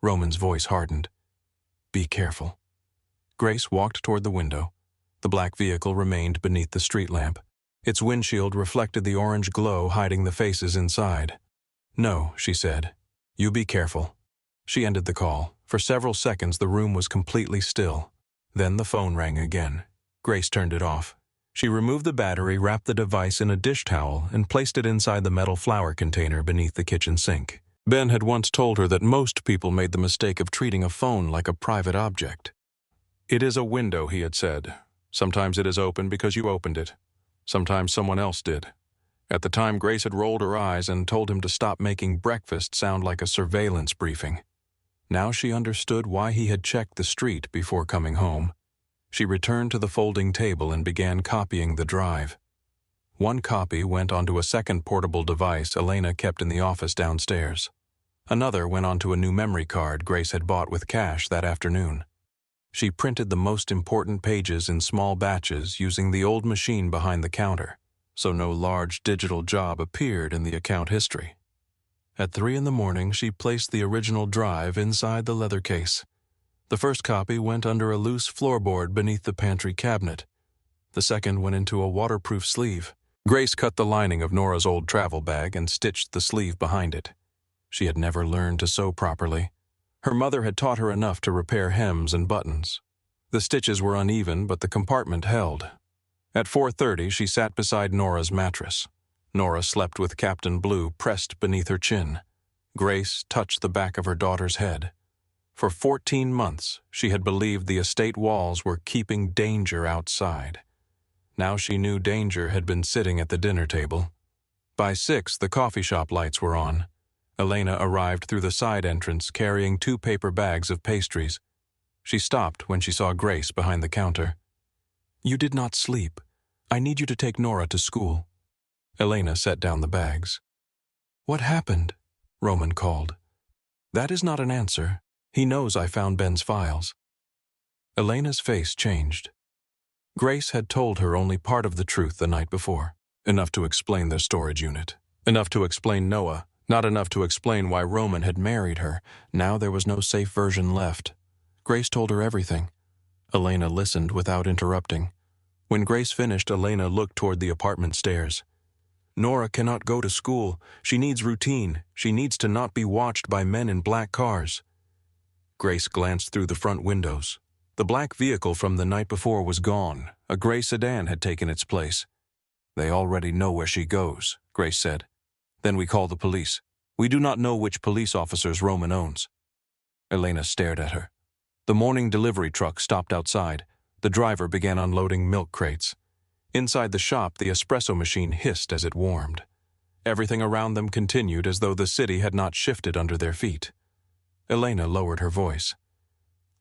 Roman's voice hardened. Be careful. Grace walked toward the window. The black vehicle remained beneath the street lamp. Its windshield reflected the orange glow hiding the faces inside. No, she said. You be careful. She ended the call. For several seconds the room was completely still. Then the phone rang again. Grace turned it off. She removed the battery, wrapped the device in a dish towel, and placed it inside the metal flour container beneath the kitchen sink. Ben had once told her that most people made the mistake of treating a phone like a private object. It is a window, he had said. Sometimes it is open because you opened it. Sometimes someone else did. At the time, Grace had rolled her eyes and told him to stop making breakfast sound like a surveillance briefing. Now she understood why he had checked the street before coming home. She returned to the folding table and began copying the drive. One copy went onto a second portable device Elena kept in the office downstairs. Another went onto a new memory card Grace had bought with cash that afternoon. She printed the most important pages in small batches using the old machine behind the counter, so no large digital job appeared in the account history. At 3 in the morning, she placed the original drive inside the leather case. The first copy went under a loose floorboard beneath the pantry cabinet. The second went into a waterproof sleeve. Grace cut the lining of Nora's old travel bag and stitched the sleeve behind it. She had never learned to sew properly. Her mother had taught her enough to repair hems and buttons. The stitches were uneven, but the compartment held. At 4:30, she sat beside Nora's mattress. Nora slept with Captain Blue pressed beneath her chin. Grace touched the back of her daughter's head. For 14 months, she had believed the estate walls were keeping danger outside. Now she knew danger had been sitting at the dinner table. By 6, the coffee shop lights were on. Elena arrived through the side entrance carrying 2 paper bags of pastries. She stopped when she saw Grace behind the counter. "You did not sleep. I need you to take Nora to school." Elena set down the bags. "What happened?" Roman called. "That is not an answer. He knows I found Ben's files." Elena's face changed. Grace had told her only part of the truth the night before. Enough to explain the storage unit. Enough to explain Noah. Not enough to explain why Roman had married her. Now there was no safe version left. Grace told her everything. Elena listened without interrupting. When Grace finished, Elena looked toward the apartment stairs. "Nora cannot go to school. She needs routine. She needs to not be watched by men in black cars." Grace glanced through the front windows. The black vehicle from the night before was gone. A gray sedan had taken its place. "They already know where she goes," Grace said. "Then we call the police. We do not know which police officers Roman owns." Elena stared at her. The morning delivery truck stopped outside. The driver began unloading milk crates. Inside the shop, the espresso machine hissed as it warmed. Everything around them continued as though the city had not shifted under their feet. Elena lowered her voice.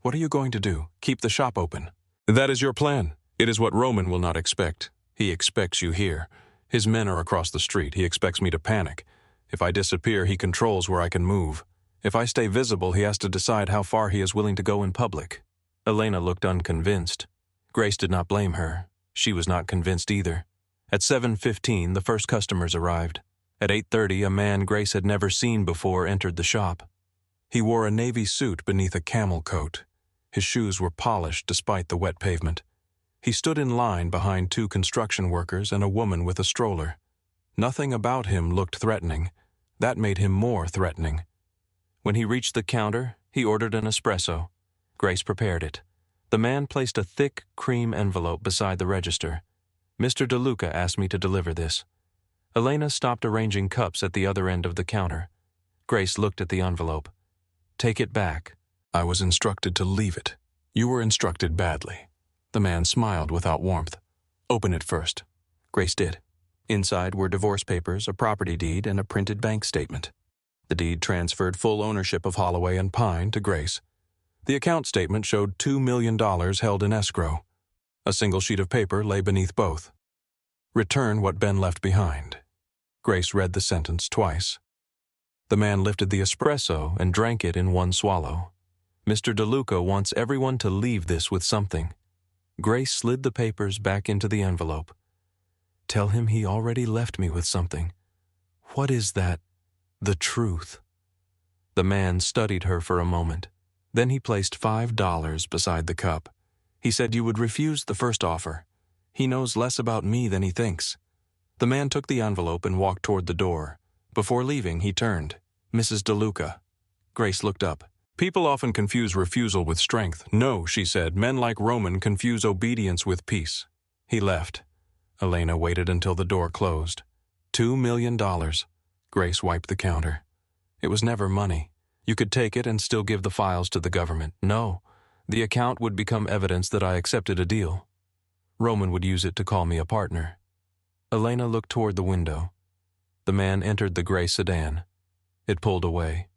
"What are you going to do? Keep the shop open?" "That is your plan. It is what Roman will not expect. He expects you here. His men are across the street. He expects me to panic. If I disappear, he controls where I can move. If I stay visible, he has to decide how far he is willing to go in public." Elena looked unconvinced. Grace did not blame her. She was not convinced either. At 7:15, the first customers arrived. At 8:30, a man Grace had never seen before entered the shop. He wore a navy suit beneath a camel coat. His shoes were polished despite the wet pavement. He stood in line behind 2 construction workers and a woman with a stroller. Nothing about him looked threatening. That made him more threatening. When he reached the counter, he ordered an espresso. Grace prepared it. The man placed a thick cream envelope beside the register. "Mr. DeLuca asked me to deliver this." Elena stopped arranging cups at the other end of the counter. Grace looked at the envelope. "Take it back." "I was instructed to leave it." "You were instructed badly." The man smiled without warmth. "Open it first." Grace did. Inside were divorce papers, a property deed, and a printed bank statement. The deed transferred full ownership of Holloway and Pine to Grace. The account statement showed $2 million held in escrow. A single sheet of paper lay beneath both. "Return what Ben left behind." Grace read the sentence twice. The man lifted the espresso and drank it in one swallow. "Mr. DeLuca wants everyone to leave this with something." Grace slid the papers back into the envelope. "Tell him he already left me with something." "What is that?" "The truth." The man studied her for a moment. Then he placed $5 beside the cup. He said, "You would refuse the first offer. He knows less about me than he thinks." The man took the envelope and walked toward the door. Before leaving, he turned. "Mrs. DeLuca." Grace looked up. "People often confuse refusal with strength. No," she said, "men like Roman confuse obedience with peace." He left. Elena waited until the door closed. $2 million. Grace wiped the counter. It was never money. You could take it and still give the files to the government. No, the account would become evidence that I accepted a deal. Roman would use it to call me a partner. Elena looked toward the window. The man entered the gray sedan. It pulled away.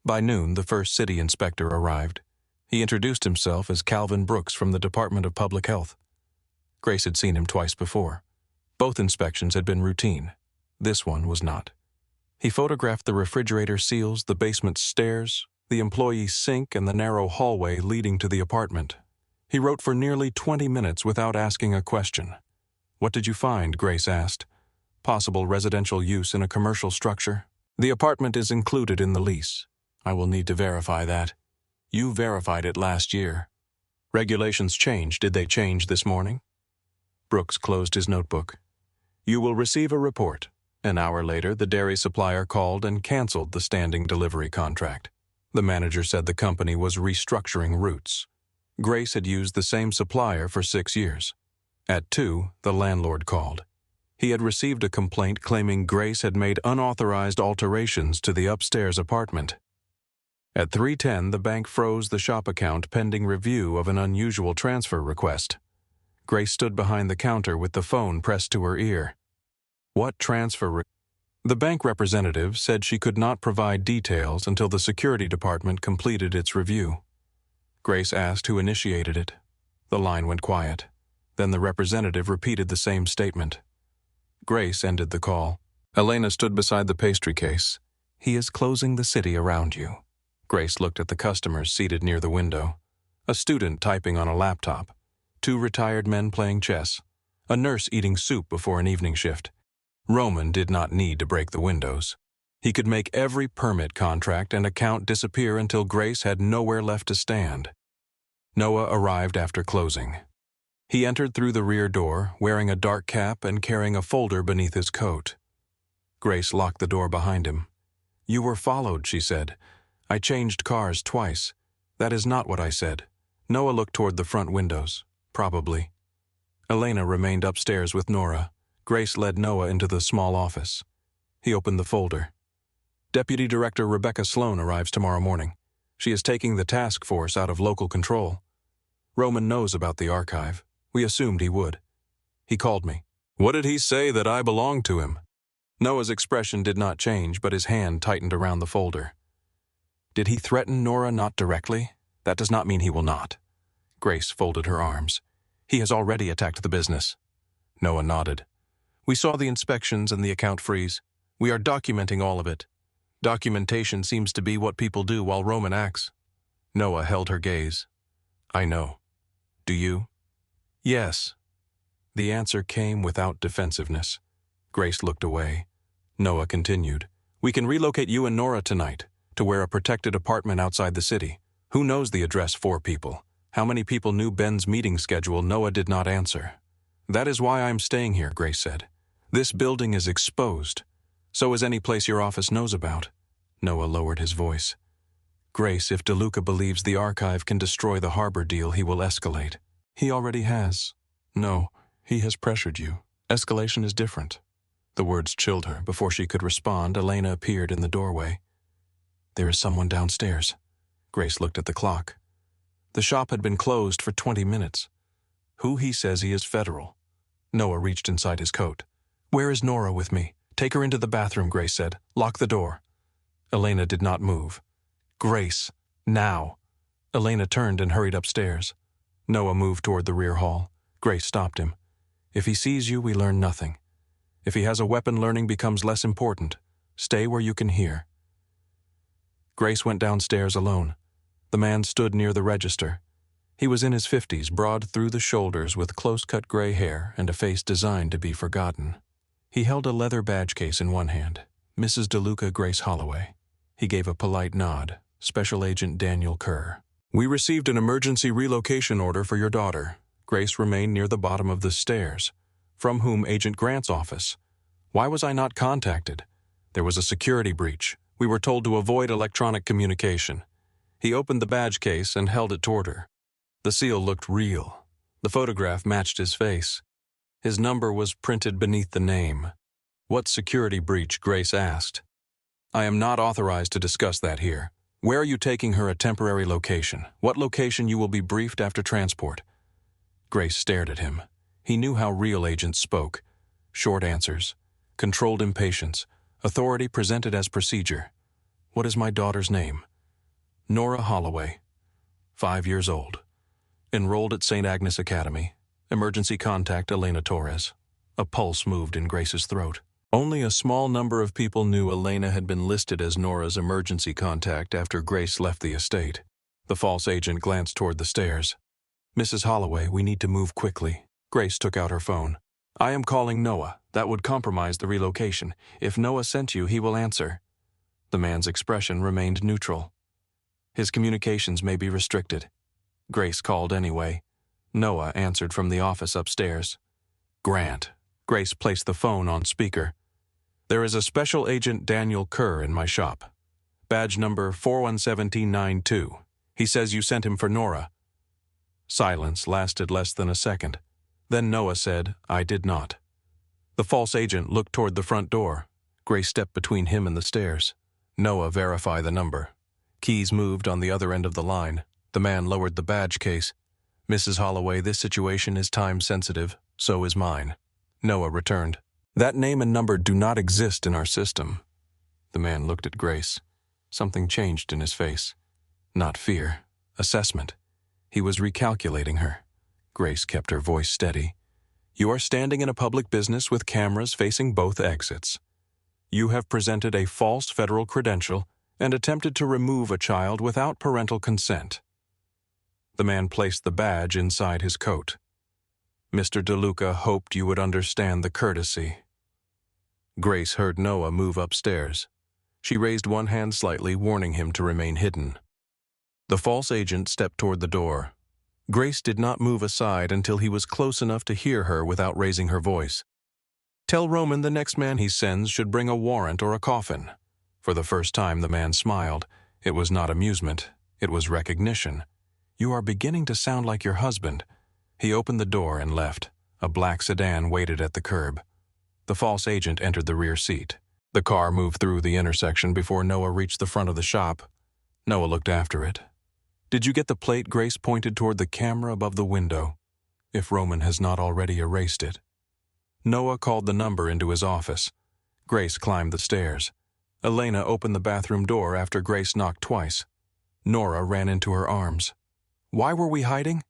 By noon, the first city inspector arrived. He introduced himself as Calvin Brooks from the Department of Public Health. Grace had seen him twice before. Both inspections had been routine. This one was not. He photographed the refrigerator seals, the basement stairs, the employee sink, and the narrow hallway leading to the apartment. He wrote for nearly 20 minutes without asking a question. "What did you find?" Grace asked. "Possible residential use in a commercial structure. The apartment is included in the lease. I will need to verify that. You verified it last year. Regulations changed. Did they change this morning?" Brooks closed his notebook. "You will receive a report." An hour later, the dairy supplier called and canceled the standing delivery contract. The manager said the company was restructuring routes. Grace had used the same supplier for 6 years. At 2, the landlord called. He had received a complaint claiming Grace had made unauthorized alterations to the upstairs apartment. At 3:10, the bank froze the shop account pending review of an unusual transfer request. Grace stood behind the counter with the phone pressed to her ear. "What transfer?" The bank representative said she could not provide details until the security department completed its review. Grace asked who initiated it. The line went quiet. Then the representative repeated the same statement. Grace ended the call. Elena stood beside the pastry case. "He is closing the city around you." Grace looked at the customers seated near the window. A student typing on a laptop. 2 retired men playing chess. A nurse eating soup before an evening shift. Roman did not need to break the windows. He could make every permit contract and account disappear until Grace had nowhere left to stand. Noah arrived after closing. He entered through the rear door, wearing a dark cap and carrying a folder beneath his coat. Grace locked the door behind him. "You were followed," she said. "I changed cars twice." "That is not what I said." Noah looked toward the front windows. "Probably." Elena remained upstairs with Nora. Grace led Noah into the small office. He opened the folder. "Deputy Director Rebecca Sloan arrives tomorrow morning. She is taking the task force out of local control. Roman knows about the archive. We assumed he would. He called me." "What did he say that I belonged to him?" Noah's expression did not change, but his hand tightened around the folder. "Did he threaten Nora not directly? That does not mean he will not." Grace folded her arms. "He has already attacked the business." Noah nodded. "We saw the inspections and the account freeze. We are documenting all of it. Documentation seems to be what people do while Roman acts." Noah held her gaze. "I know. Do you?" "Yes." The answer came without defensiveness. Grace looked away. Noah continued. "We can relocate you and Nora tonight to where a protected apartment outside the city. Who knows the address for people? How many people knew Ben's meeting schedule?" Noah did not answer. "That is why I'm staying here," Grace said. "This building is exposed. So is any place your office knows about." Noah lowered his voice. "Grace, if DeLuca believes the archive can destroy the harbor deal, he will escalate. He already has." "No, he has pressured you. Escalation is different." The words chilled her. Before she could respond, Elena appeared in the doorway. "There is someone downstairs." Grace looked at the clock. The shop had been closed for 20 minutes. "Who he says he is federal." Noah reached inside his coat. "Where is Nora with me? Take her into the bathroom," Grace said. "Lock the door." Elena did not move. "Grace, now." Elena turned and hurried upstairs. Noah moved toward the rear hall. Grace stopped him. "If he sees you, we learn nothing. If he has a weapon, learning becomes less important. Stay where you can hear." Grace went downstairs alone. The man stood near the register. He was in his 50s, broad through the shoulders with close-cut gray hair and a face designed to be forgotten. He held a leather badge case in one hand. "Mrs. DeLuca, Grace Holloway." He gave a polite nod. "Special Agent Daniel Kerr." "We received an emergency relocation order for your daughter." Grace remained near the bottom of the stairs. "From whom? Agent Grant's office." "Why was I not contacted?" "There was a security breach. We were told to avoid electronic communication." He opened the badge case and held it toward her. The seal looked real. The photograph matched his face. His number was printed beneath the name. "What security breach?" Grace asked. "I am not authorized to discuss that here. Where are you taking her? A temporary location. What location you will be briefed after transport?" Grace stared at him. He knew how real agents spoke. Short answers. Controlled impatience. Authority presented as procedure. What is my daughter's name? Nora Holloway. 5 years old. Enrolled at St. Agnes Academy. Emergency contact Elena Torres. A pulse moved in Grace's throat. Only a small number of people knew Elena had been listed as Nora's emergency contact after Grace left the estate. The false agent glanced toward the stairs. Mrs. Holloway, we need to move quickly. Grace took out her phone. I am calling Noah. That would compromise the relocation. If Noah sent you, he will answer. The man's expression remained neutral. His communications may be restricted. Grace called anyway. Noah answered from the office upstairs. Grant. Grace placed the phone on speaker. There is a special agent Daniel Kerr in my shop. Badge number 411792. He says you sent him for Nora. Silence lasted less than a second. Then Noah said, I did not. The false agent looked toward the front door. Grace stepped between him and the stairs. Noah verified the number. Keys moved on the other end of the line. The man lowered the badge case. Mrs. Holloway, this situation is time-sensitive. So is mine. Noah returned. That name and number do not exist in our system. The man looked at Grace. Something changed in his face. Not fear. Assessment. He was recalculating her. Grace kept her voice steady. You are standing in a public business with cameras facing both exits. You have presented a false federal credential and attempted to remove a child without parental consent. The man placed the badge inside his coat. Mr. DeLuca hoped you would understand the courtesy. Grace heard Noah move upstairs. She raised one hand slightly, warning him to remain hidden. The false agent stepped toward the door. Grace did not move aside until he was close enough to hear her without raising her voice. Tell Roman the next man he sends should bring a warrant or a coffin. For the first time the man smiled. It was not amusement. It was recognition. You are beginning to sound like your husband. He opened the door and left. A black sedan waited at the curb. The false agent entered the rear seat. The car moved through the intersection before Noah reached the front of the shop. Noah looked after it. Did you get the plate? Grace pointed toward the camera above the window, if Roman has not already erased it. Noah called the number into his office. Grace climbed the stairs. Elena opened the bathroom door after Grace knocked twice. Nora ran into her arms. Why were we hiding?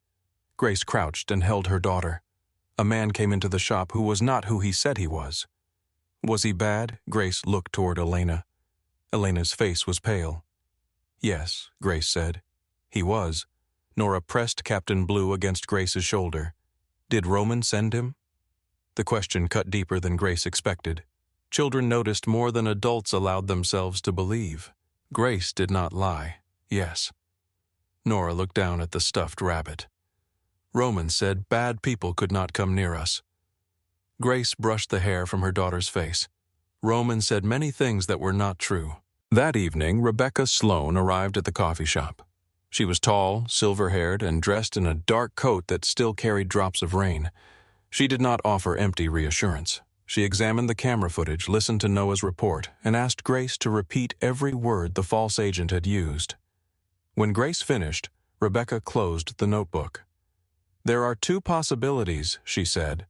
Grace crouched and held her daughter. A man came into the shop who was not who he said he was. Was he bad? Grace looked toward Elena. Elena's face was pale. Yes, Grace said. He was. Nora pressed Captain Blue against Grace's shoulder. Did Roman send him? The question cut deeper than Grace expected. Children noticed more than adults allowed themselves to believe. Grace did not lie. Yes. Nora looked down at the stuffed rabbit. Roman said bad people could not come near us. Grace brushed the hair from her daughter's face. Roman said many things that were not true. That evening, Rebecca Sloan arrived at the coffee shop. She was tall, silver-haired, and dressed in a dark coat that still carried drops of rain. She did not offer empty reassurance. She examined the camera footage, listened to Noah's report, and asked Grace to repeat every word the false agent had used. When Grace finished, Rebecca closed the notebook. There are two possibilities, she said.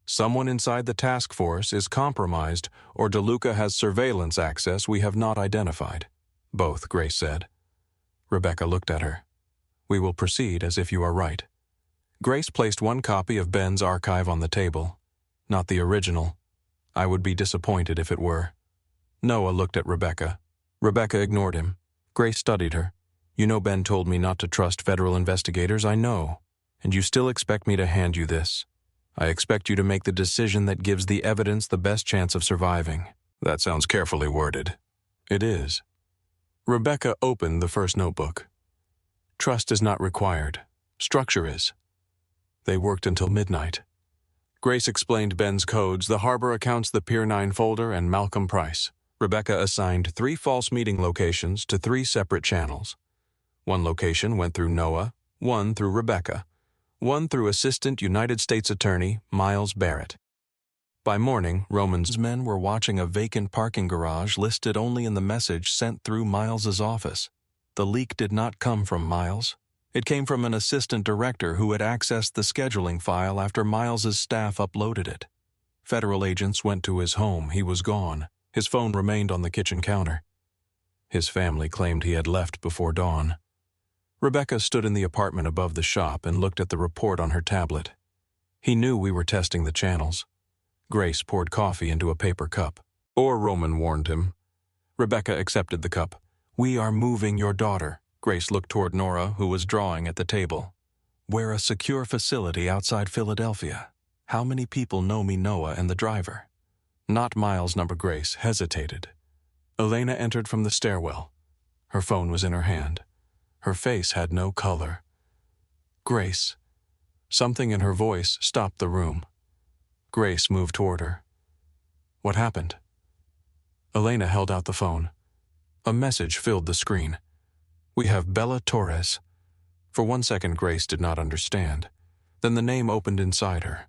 Someone inside the task force is compromised, or DeLuca has surveillance access we have not identified. Both, Grace said. Rebecca looked at her. We will proceed as if you are right. Grace placed one copy of Ben's archive on the table. Not the original. I would be disappointed if it were. Noah looked at Rebecca. Rebecca ignored him. Grace studied her. You know Ben told me not to trust federal investigators, I know. And you still expect me to hand you this. I expect you to make the decision that gives the evidence the best chance of surviving. That sounds carefully worded. It is. Rebecca opened the first notebook. Trust is not required. Structure is. They worked until midnight. Grace explained Ben's codes, the harbor accounts, the Pier 9 folder, and Malcolm Price. Rebecca assigned 3 false meeting locations to 3 separate channels. One location went through Noah, one through Rebecca, one through Assistant United States Attorney Miles Barrett. By morning, Roman's men were watching a vacant parking garage listed only in the message sent through Miles's office. The leak did not come from Miles. It came from an assistant director who had accessed the scheduling file after Miles's staff uploaded it. Federal agents went to his home. He was gone. His phone remained on the kitchen counter. His family claimed he had left before dawn. Rebecca stood in the apartment above the shop and looked at the report on her tablet. He knew we were testing the channels. Grace poured coffee into a paper cup. Or Roman warned him. Rebecca accepted the cup. "We are moving your daughter." Grace looked toward Nora, who was drawing at the table. "We're a secure facility outside Philadelphia. How many people know me, Noah, and the driver?" Not Miles. Number Grace hesitated. Elena entered from the stairwell. Her phone was in her hand. Her face had no color. "Grace." Something in her voice stopped the room. Grace moved toward her. "What happened?" Elena held out the phone. A message filled the screen. "We have Bella Torres." For 1 second, Grace did not understand. Then the name opened inside her.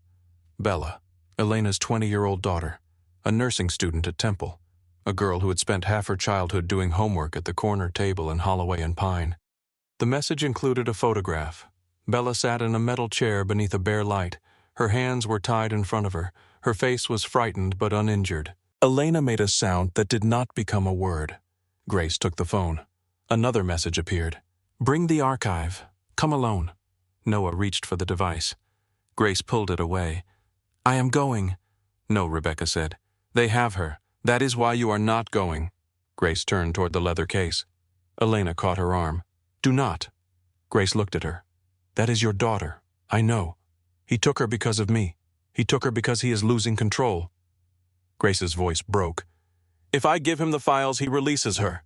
Bella, Elena's 20-year-old daughter, a nursing student at Temple, a girl who had spent half her childhood doing homework at the corner table in Holloway and Pine. The message included a photograph. Bella sat in a metal chair beneath a bare light. Her hands were tied in front of her. Her face was frightened but uninjured. Elena made a sound that did not become a word. Grace took the phone. Another message appeared. "Bring the archive. Come alone." Noah reached for the device. Grace pulled it away. "I am going." "No," Rebecca said. "They have her. That is why you are not going." Grace turned toward the leather case. Elena caught her arm. "Do not." Grace looked at her. "That is your daughter. I know. He took her because of me. He took her because he is losing control." Grace's voice broke. "If I give him the files, he releases her."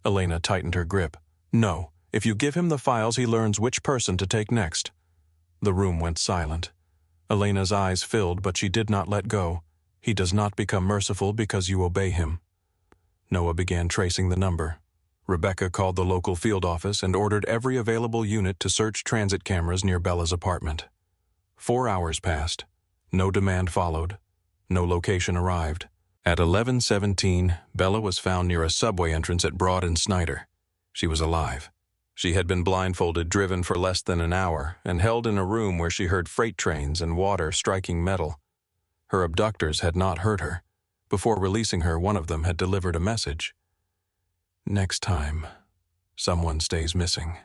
Elena tightened her grip. "No. If you give him the files, he learns which person to take next." The room went silent. Elena's eyes filled, but she did not let go. "He does not become merciful because you obey him." Noah began tracing the number. Rebecca called the local field office and ordered every available unit to search transit cameras near Bella's apartment. 4 hours passed. No demand followed. No location arrived. At 11:17, Bella was found near a subway entrance at Broad and Snyder. She was alive. She had been blindfolded, driven for less than an hour, and held in a room where she heard freight trains and water striking metal. Her abductors had not hurt her. Before releasing her, one of them had delivered a message. "Next time, someone stays missing."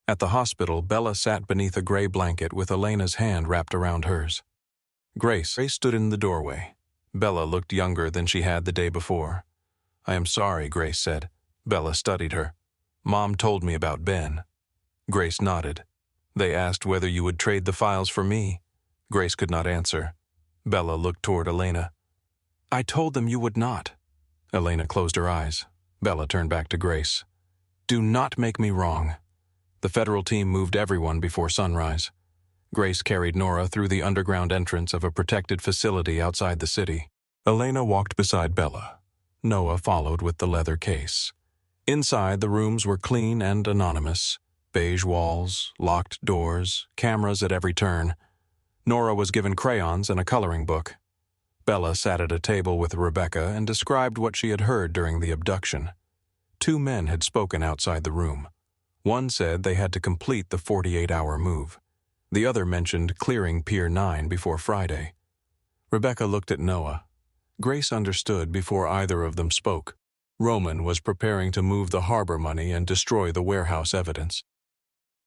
At the hospital, Bella sat beneath a gray blanket with Elena's hand wrapped around hers. Grace stood in the doorway. Bella looked younger than she had the day before. "I am sorry," Grace said. Bella studied her. "Mom told me about Ben." Grace nodded. "They asked whether you would trade the files for me." Grace could not answer. Bella looked toward Elena. "I told them you would not." Elena closed her eyes. Bella turned back to Grace. "Do not make me wrong." The federal team moved everyone before sunrise. Grace carried Nora through the underground entrance of a protected facility outside the city. Elena walked beside Bella. Noah followed with the leather case. Inside, the rooms were clean and anonymous. Beige walls, locked doors, cameras at every turn. Nora was given crayons and a coloring book. Bella sat at a table with Rebecca and described what she had heard during the abduction. 2 men had spoken outside the room. One said they had to complete the 48-hour move. The other mentioned clearing Pier 9 before Friday. Rebecca looked at Noah. Grace understood before either of them spoke. Roman was preparing to move the harbor money and destroy the warehouse evidence.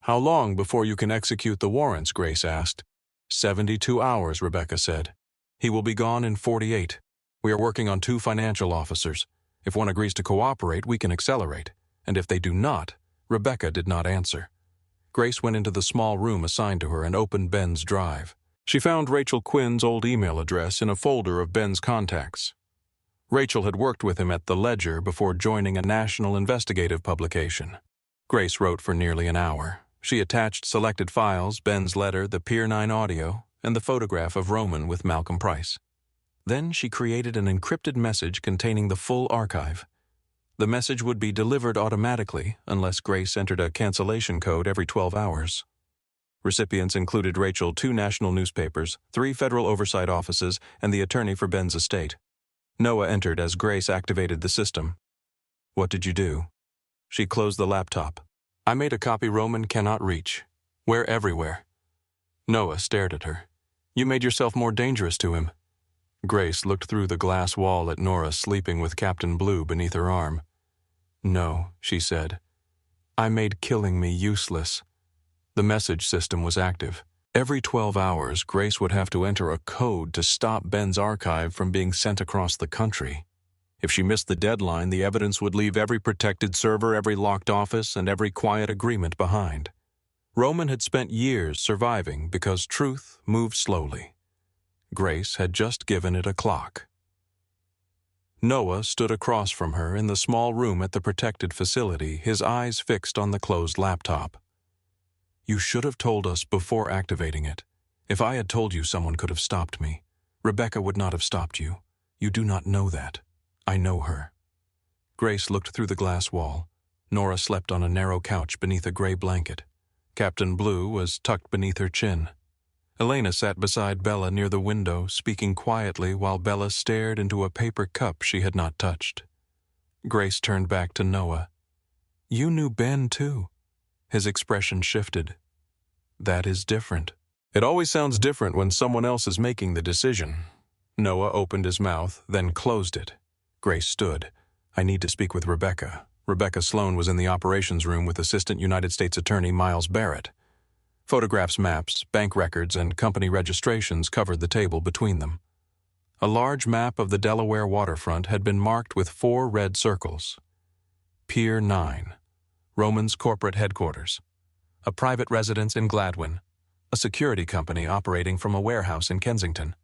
"How long before you can execute the warrants?" Grace asked. 72 hours, Rebecca said. "He will be gone in 48. We are working on 2 financial officers. If one agrees to cooperate, we can accelerate. And if they do not..." Rebecca did not answer. Grace went into the small room assigned to her and opened Ben's drive. She found Rachel Quinn's old email address in a folder of Ben's contacts. Rachel had worked with him at The Ledger before joining a national investigative publication. Grace wrote for nearly an hour. She attached selected files, Ben's letter, the Pier 9 audio, and the photograph of Roman with Malcolm Price. Then she created an encrypted message containing the full archive. The message would be delivered automatically unless Grace entered a cancellation code every 12 hours. Recipients included Rachel, 2 national newspapers, 3 federal oversight offices, and the attorney for Ben's estate. Noah entered as Grace activated the system. "What did you do?" She closed the laptop. "I made a copy Roman cannot reach. We're everywhere." Noah stared at her. "You made yourself more dangerous to him." Grace looked through the glass wall at Nora sleeping with Captain Blue beneath her arm. "No," she said. "I made killing me useless." The message system was active. Every 12 hours, Grace would have to enter a code to stop Ben's archive from being sent across the country. If she missed the deadline, the evidence would leave every protected server, every locked office, and every quiet agreement behind. Roman had spent years surviving because truth moved slowly. Grace had just given it a clock. Noah stood across from her in the small room at the protected facility, his eyes fixed on the closed laptop. "You should have told us before activating it. If I had told you, someone could have stopped me. Rebecca would not have stopped you. You do not know that. I know her." Grace looked through the glass wall. Nora slept on a narrow couch beneath a gray blanket. Captain Blue was tucked beneath her chin. Elena sat beside Bella near the window, speaking quietly while Bella stared into a paper cup she had not touched. Grace turned back to Noah. "You knew Ben, too." His expression shifted. "That is different." "It always sounds different when someone else is making the decision." Noah opened his mouth, then closed it. Grace stood. "I need to speak with Rebecca." Rebecca Sloan was in the operations room with Assistant United States Attorney Miles Barrett. Photographs, maps, bank records, and company registrations covered the table between them. A large map of the Delaware waterfront had been marked with 4 red circles. Pier 9, Roman's corporate headquarters. A private residence in Gladwin. A security company operating from a warehouse in Kensington.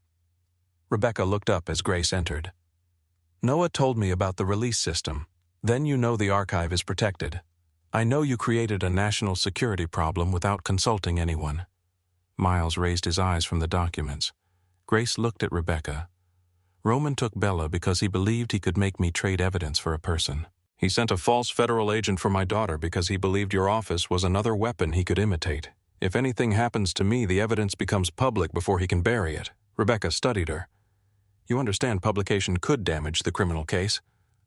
Rebecca looked up as Grace entered. "Noah told me about the release system. Then you know the archive is protected. I know you created a national security problem without consulting anyone." Miles raised his eyes from the documents. Grace looked at Rebecca. "Roman took Bella because he believed he could make me trade evidence for a person. He sent a false federal agent for my daughter because he believed your office was another weapon he could imitate. If anything happens to me, the evidence becomes public before he can bury it." Rebecca studied her. "You understand publication could damage the criminal case.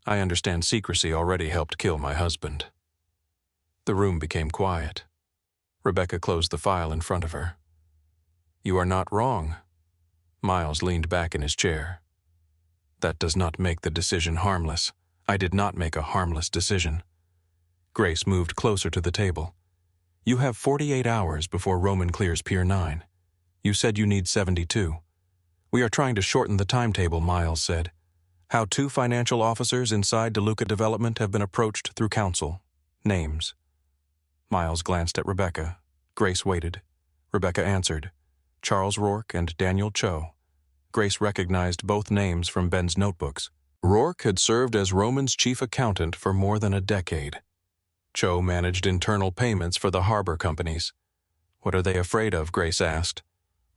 I understand secrecy already helped kill my husband." The room became quiet. Rebecca closed the file in front of her. "You are not wrong." Miles leaned back in his chair. "That does not make the decision harmless. I did not make a harmless decision." Grace moved closer to the table. "You have 48 hours before Roman clears Pier 9. You said you need 72. We are trying to shorten the timetable," Miles said. "How 2 financial officers inside DeLuca Development have been approached through counsel. Names." Miles glanced at Rebecca. Grace waited. Rebecca answered. Charles Rourke and Daniel Cho. Grace recognized both names from Ben's notebooks. Rourke had served as Roman's chief accountant for more than a decade. Cho managed internal payments for the harbor companies. "What are they afraid of?" Grace asked.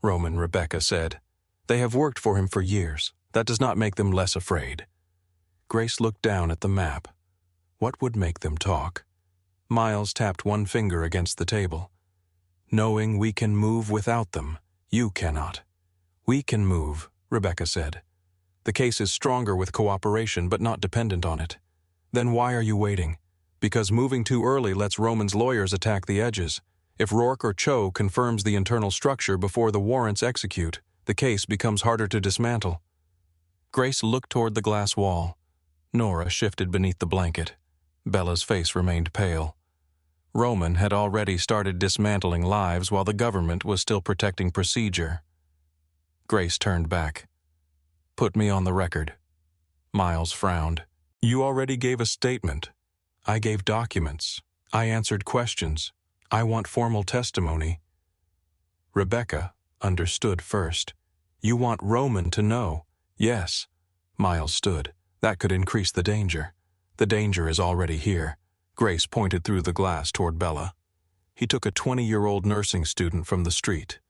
Roman, Rebecca said. "They have worked for him for years. That does not make them less afraid." Grace looked down at the map. What would make them talk? Miles tapped one finger against the table. "Knowing we can move without them, you cannot." "We can move," Rebecca said. "The case is stronger with cooperation, but not dependent on it." "Then why are you waiting?" "Because moving too early lets Roman's lawyers attack the edges. If Rourke or Cho confirms the internal structure before the warrants execute, the case becomes harder to dismantle." Grace looked toward the glass wall. Nora shifted beneath the blanket. Bella's face remained pale. Roman had already started dismantling lives while the government was still protecting procedure. Grace turned back. "Put me on the record." Miles frowned. "You already gave a statement." "I gave documents. I answered questions. I want formal testimony." Rebecca understood first. "You want Roman to know." "Yes." Miles stood. "That could increase the danger." "The danger is already here." Grace pointed through the glass toward Bella. "He took a 20-year-old nursing student from the street.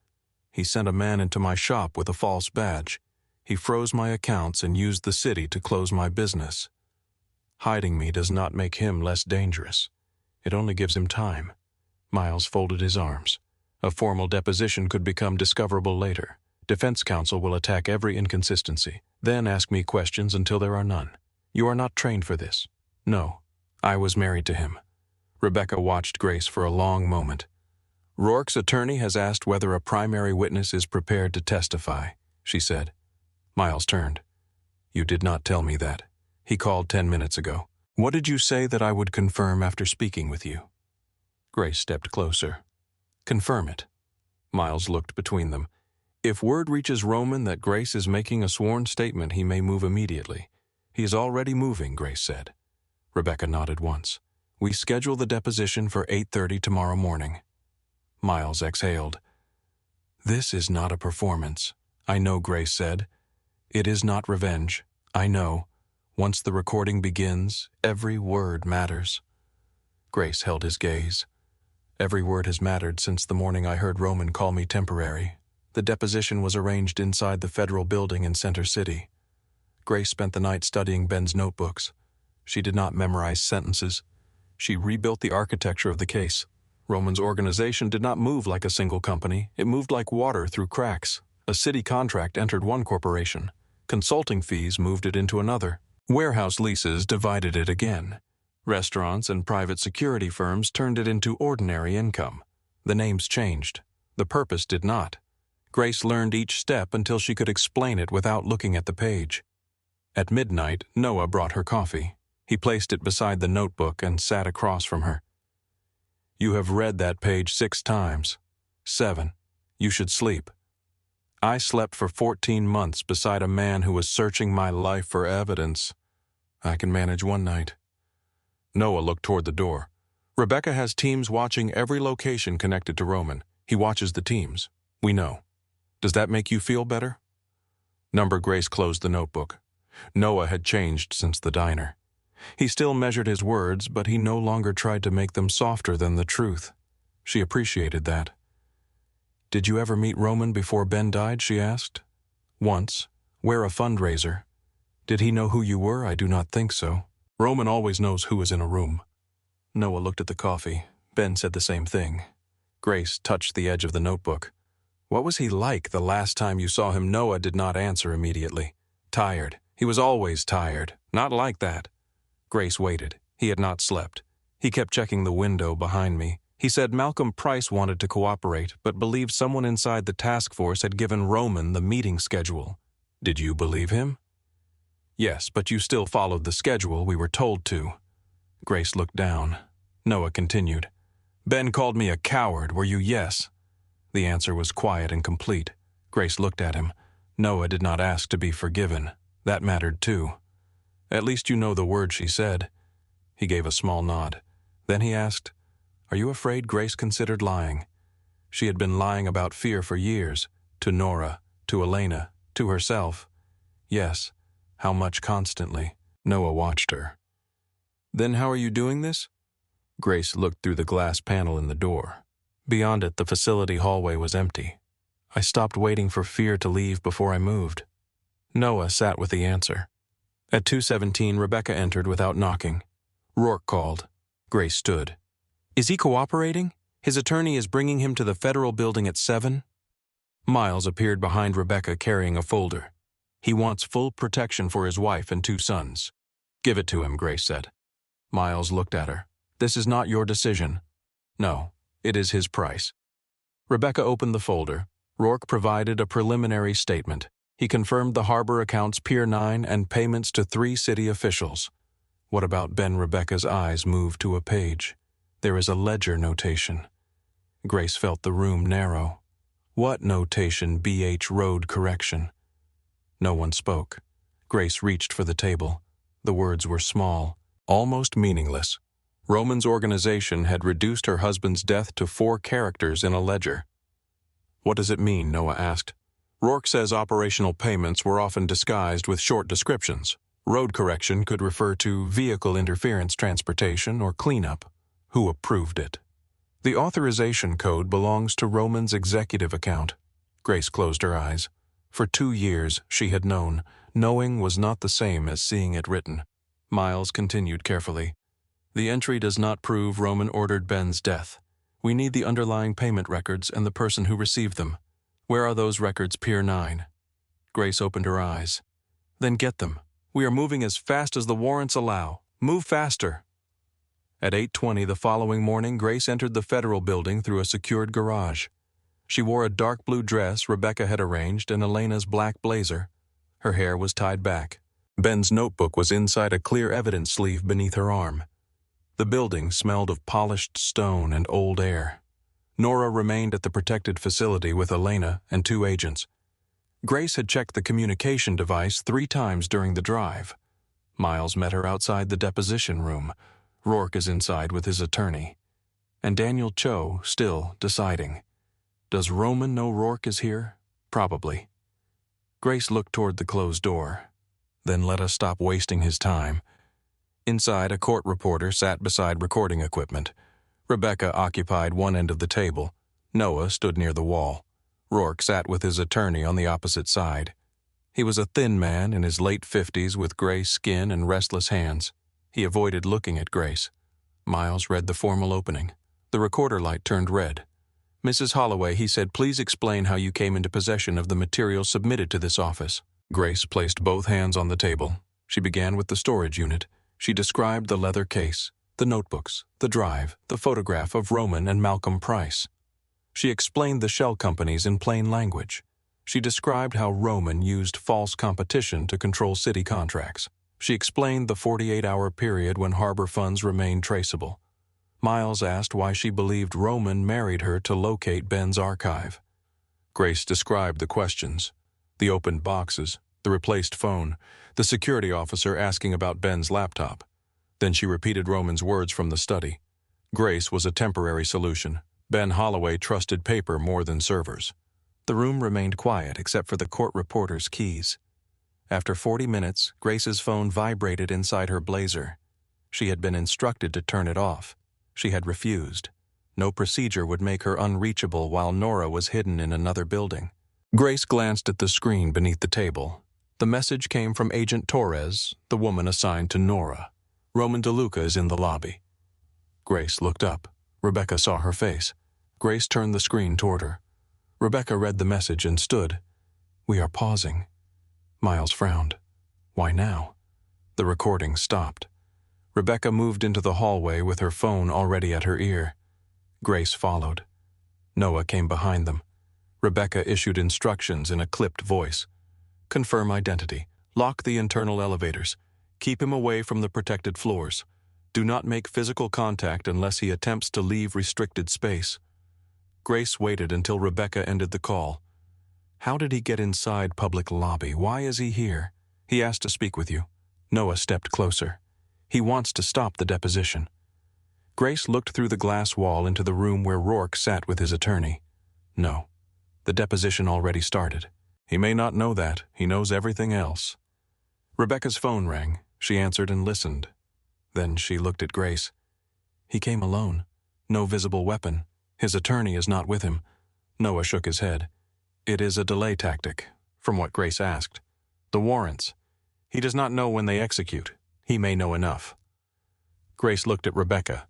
He sent a man into my shop with a false badge. He froze my accounts and used the city to close my business. Hiding me does not make him less dangerous. It only gives him time." Miles folded his arms. "A formal deposition could become discoverable later. Defense counsel will attack every inconsistency, then ask me questions until there are none. You are not trained for this." "No. I was married to him." Rebecca watched Grace for a long moment. "Rourke's attorney has asked whether a primary witness is prepared to testify," she said. Miles turned. You did not tell me that. He called 10 minutes ago. What did you say that I would confirm after speaking with you? Grace stepped closer. Confirm it. Miles looked between them. If word reaches Roman that Grace is making a sworn statement, he may move immediately. He is already moving, Grace said. Rebecca nodded once. We schedule the deposition for 8:30 tomorrow morning. Miles exhaled. This is not a performance. I know, Grace said. It is not revenge. I know. Once the recording begins, every word matters. Grace held his gaze. Every word has mattered since the morning I heard Roman call me temporary. The deposition was arranged inside the federal building in Center City. Grace spent the night studying Ben's notebooks. She did not memorize sentences. She rebuilt the architecture of the case. Roman's organization did not move like a single company. It moved like water through cracks. A city contract entered one corporation. Consulting fees moved it into another. Warehouse leases divided it again. Restaurants and private security firms turned it into ordinary income. The names changed. The purpose did not. Grace learned each step until she could explain it without looking at the page. At midnight, Noah brought her coffee. He placed it beside the notebook and sat across from her. You have read that page 6 times. 7. You should sleep. I slept for 14 months beside a man who was searching my life for evidence. I can manage one night. Noah looked toward the door. Rebecca has teams watching every location connected to Roman. He watches the teams. We know. Does that make you feel better? Grace closed the notebook. Noah had changed since the diner. He still measured his words, but he no longer tried to make them softer than the truth. She appreciated that. Did you ever meet Roman before Ben died? She asked. Once. We're a fundraiser. Did he know who you were? I do not think so. Roman always knows who is in a room. Noah looked at the coffee. Ben said the same thing. Grace touched the edge of the notebook. What was he like the last time you saw him? Noah did not answer immediately. Tired. He was always tired. Not like that. Grace waited. He had not slept. He kept checking the window behind me. He said Malcolm Price wanted to cooperate, but believed someone inside the task force had given Roman the meeting schedule. Did you believe him? Yes, but you still followed the schedule we were told to. Grace looked down. Noah continued. Ben called me a coward, were you? Yes. The answer was quiet and complete. Grace looked at him. Noah did not ask to be forgiven. That mattered too. At least you know the word she said. He gave a small nod. Then he asked, Are you afraid? Grace considered lying. She had been lying about fear for years, to Nora, to Elena, to herself. Yes, how much constantly? Noah watched her. Then how are you doing this? Grace looked through the glass panel in the door. Beyond it, the facility hallway was empty. I stopped waiting for fear to leave before I moved. Noah sat with the answer. At 2:17, Rebecca entered without knocking. Rourke called. Grace stood. Is he cooperating? His attorney is bringing him to the federal building at 7? Miles appeared behind Rebecca carrying a folder. He wants full protection for his wife and 2 sons. Give it to him, Grace said. Miles looked at her. This is not your decision. No, it is his price. Rebecca opened the folder. Rourke provided a preliminary statement. He confirmed the harbor accounts Pier 9 and payments to 3 city officials. What about Ben? Rebecca's eyes moved to a page. There is a ledger notation. Grace felt the room narrow. What notation? BH Road correction. No one spoke. Grace reached for the table. The words were small, almost meaningless. Roman's organization had reduced her husband's death to 4 characters in a ledger. What does it mean? Noah asked. Rourke says operational payments were often disguised with short descriptions. Road correction could refer to vehicle interference transportation or cleanup. Who approved it? The authorization code belongs to Roman's executive account. Grace closed her eyes. For 2 years, she had known. Knowing was not the same as seeing it written. Miles continued carefully. The entry does not prove Roman ordered Ben's death. We need the underlying payment records and the person who received them. Where are those records? Pier 9. Grace opened her eyes. Then get them. We are moving as fast as the warrants allow. Move faster. At 8:20 the following morning, Grace entered the federal building through a secured garage. She wore a dark blue dress Rebecca had arranged and Elena's black blazer. Her hair was tied back. Ben's notebook was inside a clear evidence sleeve beneath her arm. The building smelled of polished stone and old air. Nora remained at the protected facility with Elena and 2 agents. Grace had checked the communication device 3 times during the drive. Miles met her outside the deposition room. Rourke is inside with his attorney. And Daniel Cho still deciding. Does Roman know Rourke is here? Probably. Grace looked toward the closed door. Then let us stop wasting his time. Inside, a court reporter sat beside recording equipment. Rebecca occupied one end of the table. Noah stood near the wall. Rourke sat with his attorney on the opposite side. He was a thin man in his late 50s with gray skin and restless hands. He avoided looking at Grace. Miles read the formal opening. The recorder light turned red. Mrs. Holloway, he said, please explain how you came into possession of the material submitted to this office. Grace placed both hands on the table. She began with the storage unit. She described the leather case, the notebooks, the drive, the photograph of Roman and Malcolm Price. She explained the shell companies in plain language. She described how Roman used false competition to control city contracts. She explained the 48-hour period when harbor funds remained traceable. Miles asked why she believed Roman married her to locate Ben's archive. Grace described the questions, the opened boxes, the replaced phone, the security officer asking about Ben's laptop. Then she repeated Roman's words from the study. Grace was a temporary solution. Ben Holloway trusted paper more than servers. The room remained quiet except for the court reporter's keys. After 40 minutes, Grace's phone vibrated inside her blazer. She had been instructed to turn it off. She had refused. No procedure would make her unreachable while Nora was hidden in another building. Grace glanced at the screen beneath the table. The message came from Agent Torres, the woman assigned to Nora. Roman DeLuca is in the lobby. Grace looked up. Rebecca saw her face. Grace turned the screen toward her. Rebecca read the message and stood. We are pausing. Miles frowned. Why now? The recording stopped. Rebecca moved into the hallway with her phone already at her ear. Grace followed. Noah came behind them. Rebecca issued instructions in a clipped voice. Confirm identity. Lock the internal elevators. Keep him away from the protected floors. Do not make physical contact unless he attempts to leave restricted space. Grace waited until Rebecca ended the call. How did he get inside public lobby? Why is he here? He asked to speak with you. Noah stepped closer. He wants to stop the deposition. Grace looked through the glass wall into the room where Rourke sat with his attorney. No. The deposition already started. He may not know that. He knows everything else. Rebecca's phone rang. She answered and listened. Then she looked at Grace. He came alone. No visible weapon. His attorney is not with him. Noah shook his head. It is a delay tactic, from what Grace asked. The warrants. He does not know when they execute. He may know enough. Grace looked at Rebecca.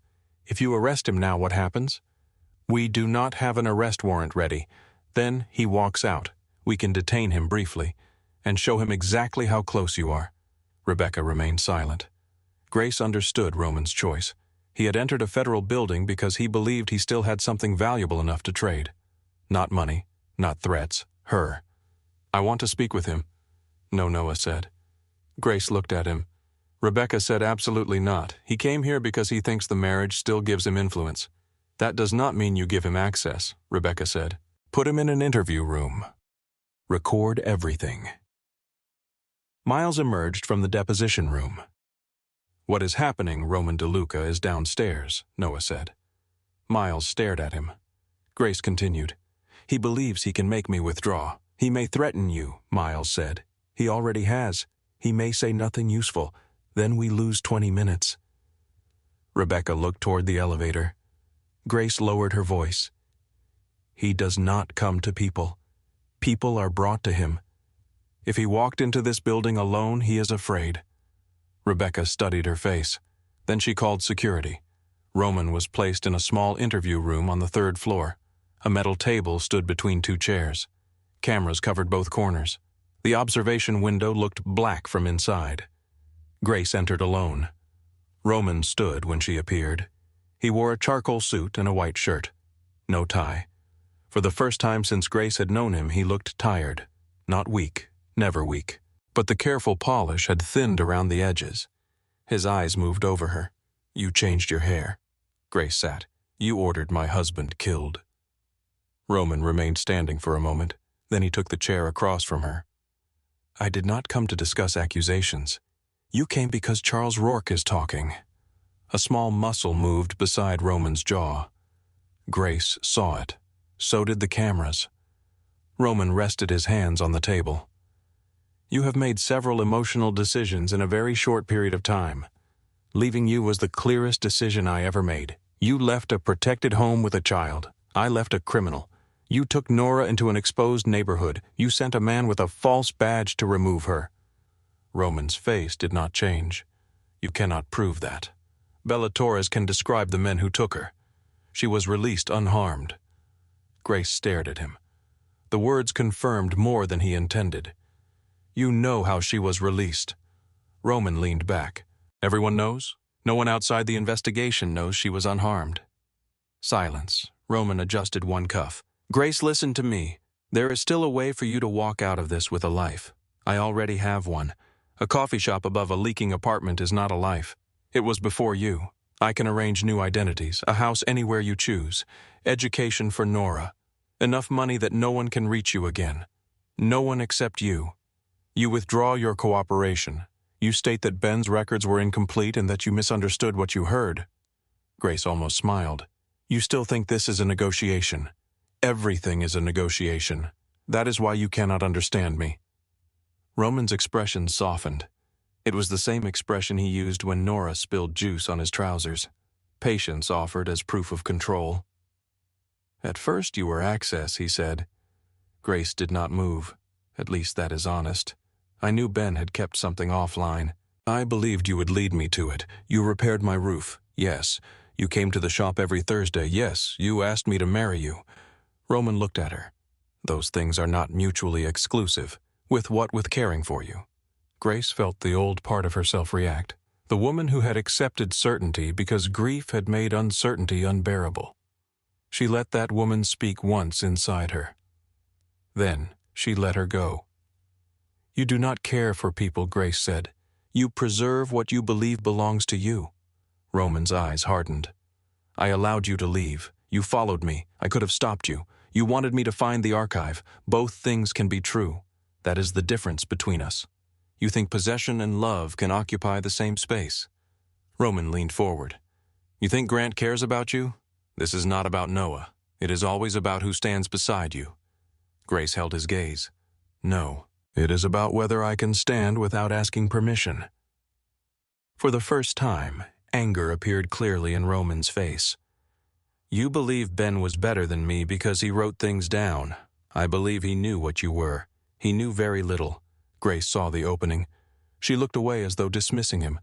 If you arrest him now, what happens? We do not have an arrest warrant ready. Then he walks out. We can detain him briefly and show him exactly how close you are. Rebecca remained silent. Grace understood Roman's choice. He had entered a federal building because he believed he still had something valuable enough to trade. Not money, not threats, her. I want to speak with him. No, Noah said. Grace looked at him. Rebecca said absolutely not. He came here because he thinks the marriage still gives him influence. That does not mean you give him access, Rebecca said. Put him in an interview room. Record everything. Miles emerged from the deposition room. What is happening, Roman DeLuca, is downstairs, Noah said. Miles stared at him. Grace continued. He believes he can make me withdraw. He may threaten you, Miles said. He already has. He may say nothing useful. Then we lose 20 minutes. Rebecca looked toward the elevator. Grace lowered her voice. He does not come to people. People are brought to him. If he walked into this building alone, he is afraid. Rebecca studied her face. Then she called security. Roman was placed in a small interview room on the 3rd floor. A metal table stood between 2 chairs. Cameras covered both corners. The observation window looked black from inside. Grace entered alone. Roman stood when she appeared. He wore a charcoal suit and a white shirt. No tie. For the first time since Grace had known him, he looked tired. Not weak, never weak. but the careful polish had thinned around the edges. His eyes moved over her. "You changed your hair." Grace sat. "You ordered my husband killed." Roman remained standing for a moment. Then he took the chair across from her. "I did not come to discuss accusations. You came because Charles Rourke is talking." A small muscle moved beside Roman's jaw. Grace saw it. So did the cameras. Roman rested his hands on the table. "You have made several emotional decisions in a very short period of time. Leaving you was the clearest decision I ever made. You left a protected home with a child. I left a criminal. You took Nora into an exposed neighborhood. You sent a man with a false badge to remove her." Roman's face did not change. "You cannot prove that. Bella Torres can describe the men who took her. She was released unharmed." Grace stared at him. The words confirmed more than he intended. "You know how she was released." Roman leaned back. "Everyone knows? No one outside the investigation knows she was unharmed." Silence. Roman adjusted one cuff. "Grace, listen to me. There is still a way for you to walk out of this with a life. I already have one. A coffee shop above a leaking apartment is not a life. It was before you. I can arrange new identities, a house anywhere you choose, education for Nora, enough money that no one can reach you again. No one except you. You withdraw your cooperation. You state that Ben's records were incomplete and that you misunderstood what you heard." Grace almost smiled. "You still think this is a negotiation. Everything is a negotiation. That is why you cannot understand me." Roman's expression softened. It was the same expression he used when Nora spilled juice on his trousers. Patience offered as proof of control. "At first you were access," he said. Grace did not move. "At least that is honest. I knew Ben had kept something offline. I believed you would lead me to it. You repaired my roof. Yes. You came to the shop every Thursday. Yes. You asked me to marry you." Roman looked at her. "Those things are not mutually exclusive. With what with caring for you?" Grace felt the old part of herself react. The woman who had accepted certainty because grief had made uncertainty unbearable. She let that woman speak once inside her. Then she let her go. "You do not care for people," Grace said. "You preserve what you believe belongs to you." Roman's eyes hardened. "I allowed you to leave. You followed me. I could have stopped you. You wanted me to find the archive. Both things can be true. That is the difference between us. You think possession and love can occupy the same space." Roman leaned forward. "You think Grant cares about you? This is not about Noah. It is always about who stands beside you." Grace held his gaze. "No, it is about whether I can stand without asking permission." For the first time, anger appeared clearly in Roman's face. "You believe Ben was better than me because he wrote things down. I believe he knew what you were. He knew very little." Grace saw the opening. She looked away as though dismissing him.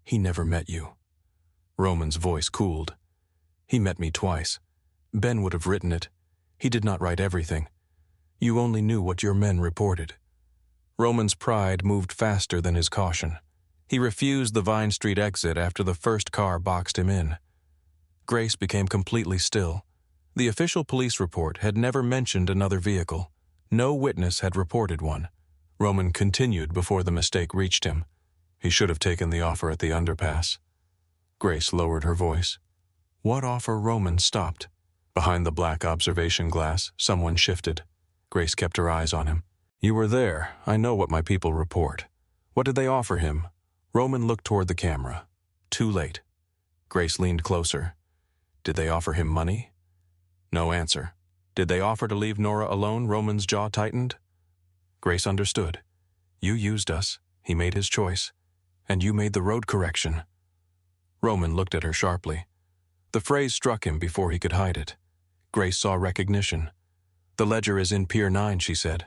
"He never met you." Roman's voice cooled. "He met me twice. Ben would have written it. He did not write everything. You only knew what your men reported." Roman's pride moved faster than his caution. He refused the Vine Street exit after the first car boxed him in. Grace became completely still. The official police report had never mentioned another vehicle. No witness had reported one. Roman continued before the mistake reached him. He should have taken the offer at the underpass. Grace lowered her voice. "What offer?" Roman stopped. Behind the black observation glass, someone shifted. Grace kept her eyes on him. "You were there. I know what my people report. What did they offer him?" Roman looked toward the camera. Too late. Grace leaned closer. "Did they offer him money?" No answer. "Did they offer to leave Nora alone?" Roman's jaw tightened. Grace understood. "You used us. He made his choice. And you made the road correction." Roman looked at her sharply. The phrase struck him before he could hide it. Grace saw recognition. "The ledger is in Pier 9, she said.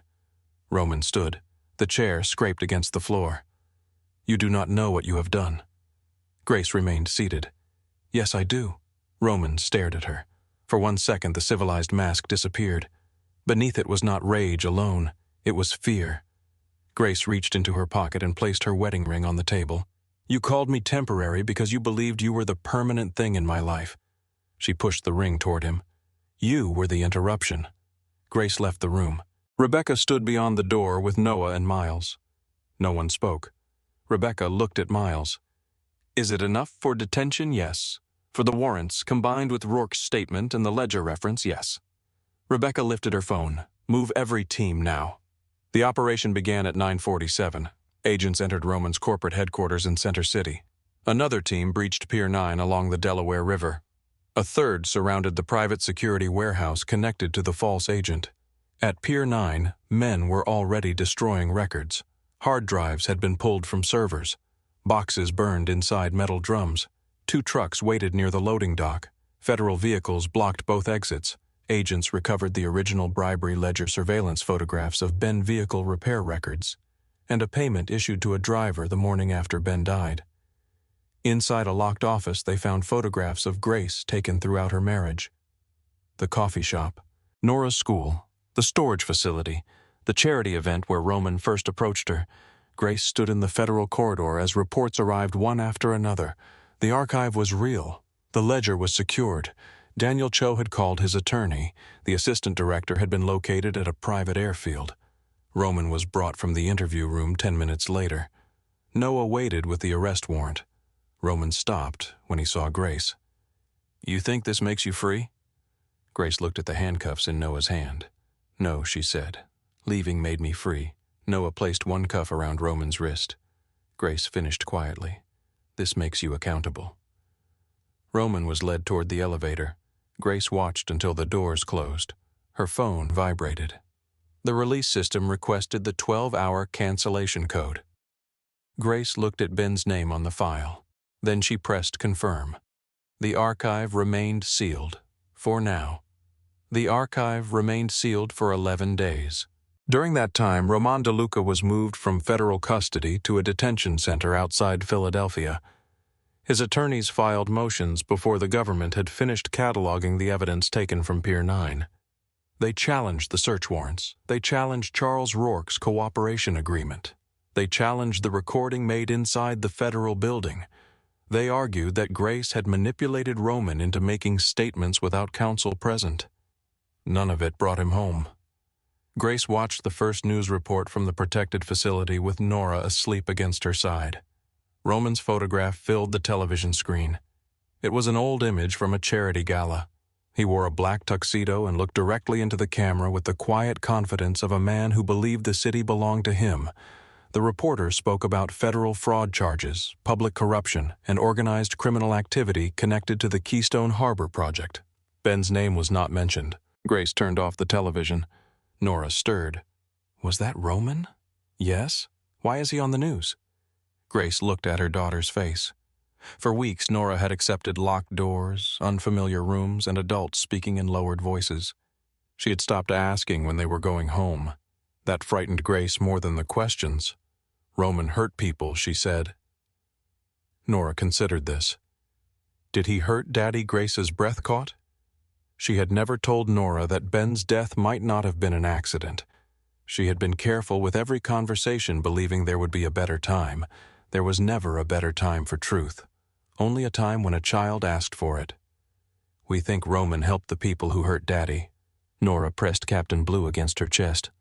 Roman stood. The chair scraped against the floor. "You do not know what you have done." Grace remained seated. "Yes, I do." Roman stared at her. For 1 second the civilized mask disappeared. Beneath it was not rage alone. It was fear. Grace reached into her pocket and placed her wedding ring on the table. "You called me temporary because you believed you were the permanent thing in my life." She pushed the ring toward him. "You were the interruption." Grace left the room. Rebecca stood beyond the door with Noah and Miles. No one spoke. Rebecca looked at Miles. Is it enough for detention? Yes. For the warrants, combined with Rourke's statement and the ledger reference, yes. Rebecca lifted her phone. Move every team now. The operation began at 9:47. Agents entered Roman's corporate headquarters in Center City. Another team breached Pier 9 along the Delaware River. A third surrounded the private security warehouse connected to the false agent. At Pier 9, men were already destroying records. Hard drives had been pulled from servers. Boxes burned inside metal drums. 2 trucks waited near the loading dock. Federal vehicles blocked both exits. Agents recovered the original bribery ledger surveillance photographs of Ben vehicle repair records, and a payment issued to a driver the morning after Ben died. Inside a locked office, they found photographs of Grace taken throughout her marriage. The coffee shop, Nora's school, the storage facility, the charity event where Roman first approached her. Grace stood in the federal corridor as reports arrived one after another. The archive was real. The ledger was secured. Daniel Cho had called his attorney. The assistant director had been located at a private airfield. Roman was brought from the interview room 10 minutes later. Noah waited with the arrest warrant. Roman stopped when he saw Grace. You think this makes you free? Grace looked at the handcuffs in Noah's hand. No, she said. Leaving made me free. Noah placed one cuff around Roman's wrist. Grace finished quietly. This makes you accountable. Roman was led toward the elevator. Grace watched until the doors closed. Her phone vibrated. The release system requested the 12-hour cancellation code. Grace looked at Ben's name on the file. Then she pressed confirm. The archive remained sealed. For now. The archive remained sealed for 11 days. During that time, Roman DeLuca was moved from federal custody to a detention center outside Philadelphia. His attorneys filed motions before the government had finished cataloging the evidence taken from Pier 9. They challenged the search warrants. They challenged Charles Rourke's cooperation agreement. They challenged the recording made inside the federal building. They argued that Grace had manipulated Roman into making statements without counsel present. None of it brought him home. Grace watched the first news report from the protected facility with Nora asleep against her side. Roman's photograph filled the television screen. It was an old image from a charity gala. He wore a black tuxedo and looked directly into the camera with the quiet confidence of a man who believed the city belonged to him. The reporter spoke about federal fraud charges, public corruption, and organized criminal activity connected to the Keystone Harbor project. Ben's name was not mentioned. Grace turned off the television. Nora stirred. Was that Roman? Yes. Why is he on the news? Grace looked at her daughter's face. For weeks, Nora had accepted locked doors, unfamiliar rooms, and adults speaking in lowered voices. She had stopped asking when they were going home. That frightened Grace more than the questions. Roman hurt people, she said. Nora considered this. Did he hurt Daddy? Grace's breath caught. She had never told Nora that Ben's death might not have been an accident. She had been careful with every conversation, believing there would be a better time. There was never a better time for truth. Only a time when a child asked for it. We think Roman helped the people who hurt Daddy. Nora pressed Captain Blue against her chest.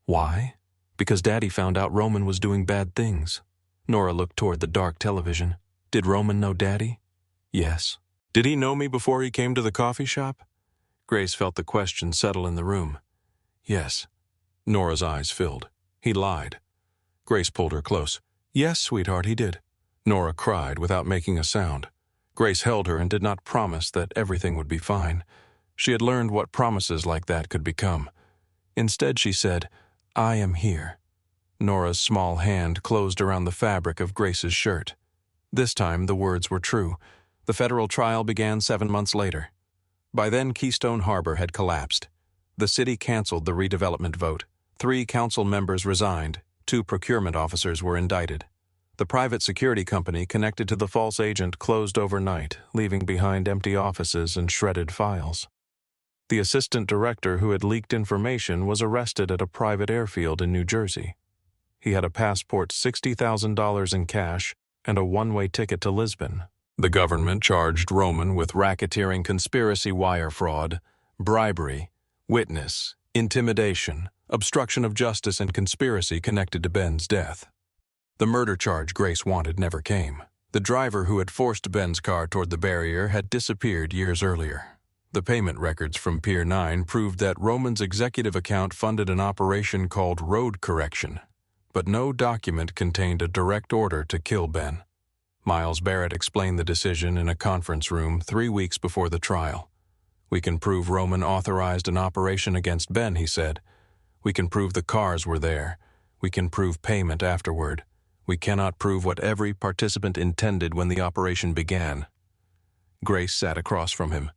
Why? Because Daddy found out Roman was doing bad things. Nora looked toward the dark television. Did Roman know Daddy? Yes. Did he know me before he came to the coffee shop? Grace felt the question settle in the room. Yes. Nora's eyes filled. He lied. Grace pulled her close. Yes, sweetheart, he did. Nora cried without making a sound. Grace held her and did not promise that everything would be fine. She had learned what promises like that could become. Instead, she said, I am here. Nora's small hand closed around the fabric of Grace's shirt. This time, the words were true. The federal trial began 7 months later. By then, Keystone Harbor had collapsed. The city canceled the redevelopment vote. 3 council members resigned. 2 procurement officers were indicted. The private security company connected to the false agent closed overnight, leaving behind empty offices and shredded files. The assistant director who had leaked information was arrested at a private airfield in New Jersey. He had a passport, $60,000 in cash, and a one-way ticket to Lisbon. The government charged Roman with racketeering, conspiracy, wire fraud, bribery, witness, intimidation, obstruction of justice, and conspiracy connected to Ben's death. The murder charge Grace wanted never came. The driver who had forced Ben's car toward the barrier had disappeared years earlier. The payment records from Pier 9 proved that Roman's executive account funded an operation called road correction, but no document contained a direct order to kill Ben. Miles Barrett explained the decision in a conference room 3 weeks before the trial. "We can prove Roman authorized an operation against Ben," he said. "We can prove the cars were there. We can prove payment afterward. We cannot prove what every participant intended when the operation began." Grace sat across from him.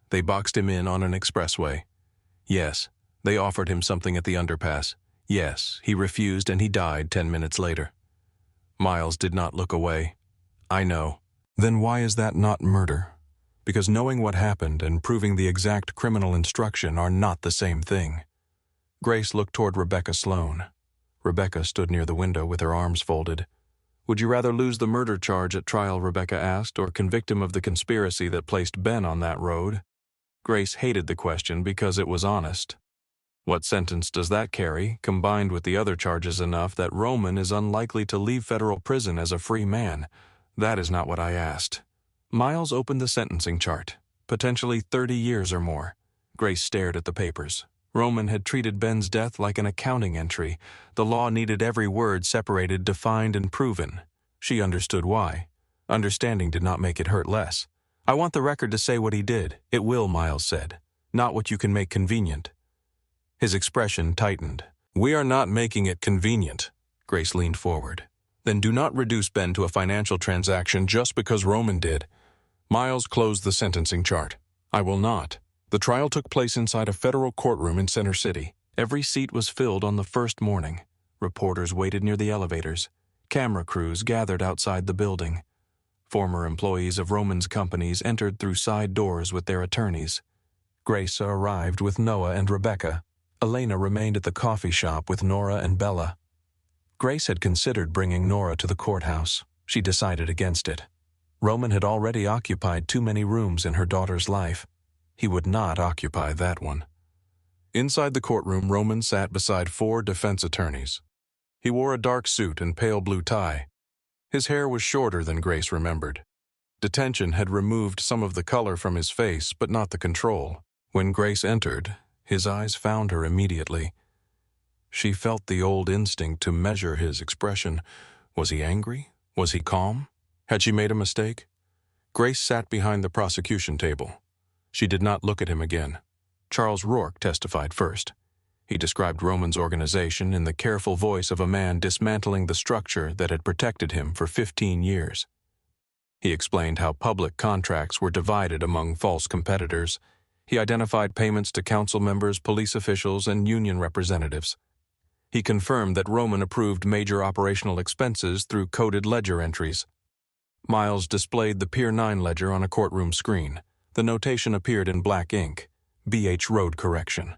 "They boxed him in on an expressway." "Yes." "They offered him something at the underpass." "Yes." "He refused and he died 10 minutes later." Miles did not look away. "I know." "Then why is that not murder?" "Because knowing what happened and proving the exact criminal instruction are not the same thing." Grace looked toward Rebecca Sloan. Rebecca stood near the window with her arms folded. "Would you rather lose the murder charge at trial," Rebecca asked, "or convict him of the conspiracy that placed Ben on that road?" Grace hated the question because it was honest. "What sentence does that carry, combined with the other charges enough that Roman is unlikely to leave federal prison as a free man? That is not what I asked." Miles opened the sentencing chart. "Potentially 30 years or more." Grace stared at the papers. Roman had treated Ben's death like an accounting entry. The law needed every word separated, defined, and proven. She understood why. Understanding did not make it hurt less. "I want the record to say what he did." "It will," Miles said. "Not what you can make convenient." His expression tightened. "We are not making it convenient." Grace leaned forward. "Then do not reduce Ben to a financial transaction just because Roman did." Miles closed the sentencing chart. "I will not." The trial took place inside a federal courtroom in Center City. Every seat was filled on the first morning. Reporters waited near the elevators. Camera crews gathered outside the building. Former employees of Roman's companies entered through side doors with their attorneys. Grace arrived with Noah and Rebecca. Elena remained at the coffee shop with Nora and Bella. Grace had considered bringing Nora to the courthouse. She decided against it. Roman had already occupied too many rooms in her daughter's life. He would not occupy that one. Inside the courtroom, Roman sat beside 4 defense attorneys. He wore a dark suit and pale blue tie. His hair was shorter than Grace remembered. Detention had removed some of the color from his face, but not the control. When Grace entered, his eyes found her immediately. She felt the old instinct to measure his expression. Was he angry? Was he calm? Had she made a mistake? Grace sat behind the prosecution table. She did not look at him again. Charles Rourke testified first. He described Roman's organization in the careful voice of a man dismantling the structure that had protected him for 15 years. He explained how public contracts were divided among false competitors. He identified payments to council members, police officials, and union representatives. He confirmed that Roman approved major operational expenses through coded ledger entries. Miles displayed the Pier 9 ledger on a courtroom screen. The notation appeared in black ink, BH Road Correction.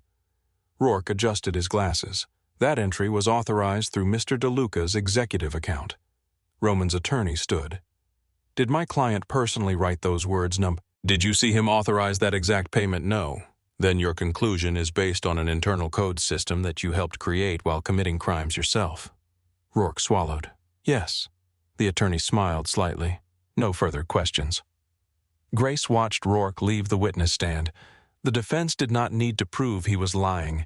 Rourke adjusted his glasses. That entry was authorized through Mr. DeLuca's executive account. Roman's attorney stood. "Did my client personally write those words, Did you see him authorize that exact payment? No. Then your conclusion is based on an internal code system that you helped create while committing crimes yourself." Rourke swallowed. "Yes." The attorney smiled slightly. No further questions. Grace watched Rourke leave the witness stand. The defense did not need to prove he was lying.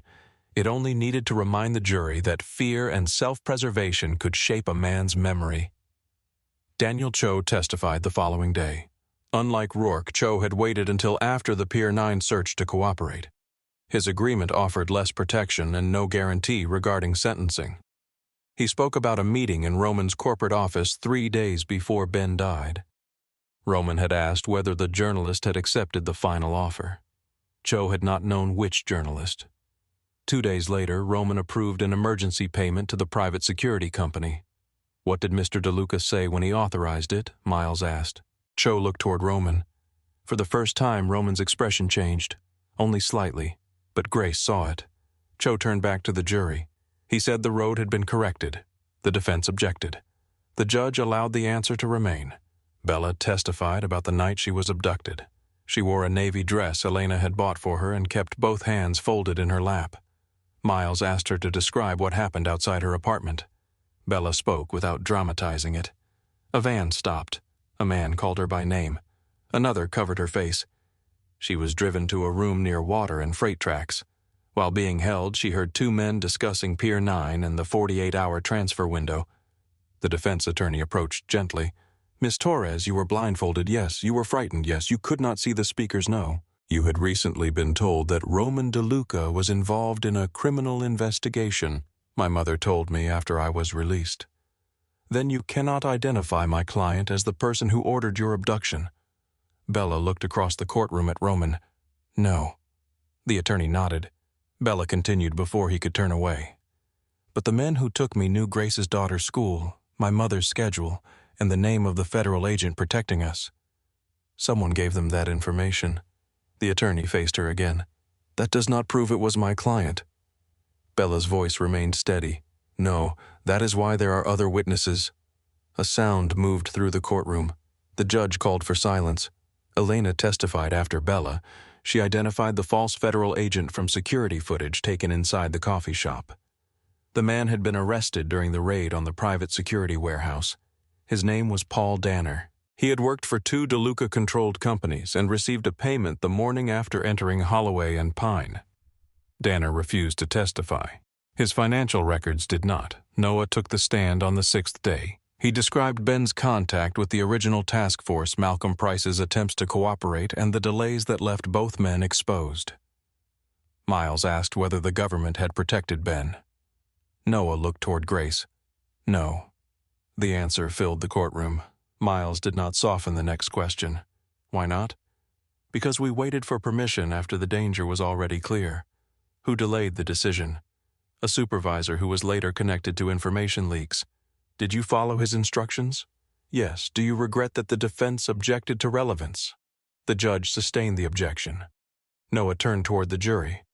It only needed to remind the jury that fear and self-preservation could shape a man's memory. Daniel Cho testified the following day. Unlike Rourke, Cho had waited until after the Pier 9 search to cooperate. His agreement offered less protection and no guarantee regarding sentencing. He spoke about a meeting in Roman's corporate office 3 days before Ben died. Roman had asked whether the journalist had accepted the final offer. Cho had not known which journalist. 2 days later, Roman approved an emergency payment to the private security company. "What did Mr. DeLuca say when he authorized it?" Miles asked. Cho looked toward Roman. For the first time, Roman's expression changed, only slightly, but Grace saw it. Cho turned back to the jury. He said the road had been corrected. The defense objected. The judge allowed the answer to remain. Bella testified about the night she was abducted. She wore a navy dress Elena had bought for her and kept both hands folded in her lap. Miles asked her to describe what happened outside her apartment. Bella spoke without dramatizing it. A van stopped. A man called her by name. Another covered her face. She was driven to a room near water and freight tracks. While being held, she heard two men discussing Pier 9 and the 48-hour transfer window. The defense attorney approached gently. "Miss Torres, you were blindfolded, yes. You were frightened, yes. You could not see the speakers, no. You had recently been told that Roman DeLuca was involved in a criminal investigation, my mother told me after I was released. Then you cannot identify my client as the person who ordered your abduction." Bella looked across the courtroom at Roman. "No." The attorney nodded. Bella continued before he could turn away. "But the men who took me knew Grace's daughter's school, my mother's schedule, and the name of the federal agent protecting us. Someone gave them that information." The attorney faced her again. "That does not prove it was my client." Bella's voice remained steady. "No, that is why there are other witnesses." A sound moved through the courtroom. The judge called for silence. Elena testified after Bella. She identified the false federal agent from security footage taken inside the coffee shop. The man had been arrested during the raid on the private security warehouse. His name was Paul Danner. He had worked for two DeLuca-controlled companies and received a payment the morning after entering Holloway and Pine. Danner refused to testify. His financial records did not. Noah took the stand on the sixth day. He described Ben's contact with the original task force, Malcolm Price's attempts to cooperate, and the delays that left both men exposed. Miles asked whether the government had protected Ben. Noah looked toward Grace. "No." The answer filled the courtroom. Miles did not soften the next question. "Why not?" "Because we waited for permission after the danger was already clear." "Who delayed the decision?" "A supervisor who was later connected to information leaks." "Did you follow his instructions?" "Yes." "Do you regret that the defense objected to relevance?" The judge sustained the objection. Noah turned toward the jury.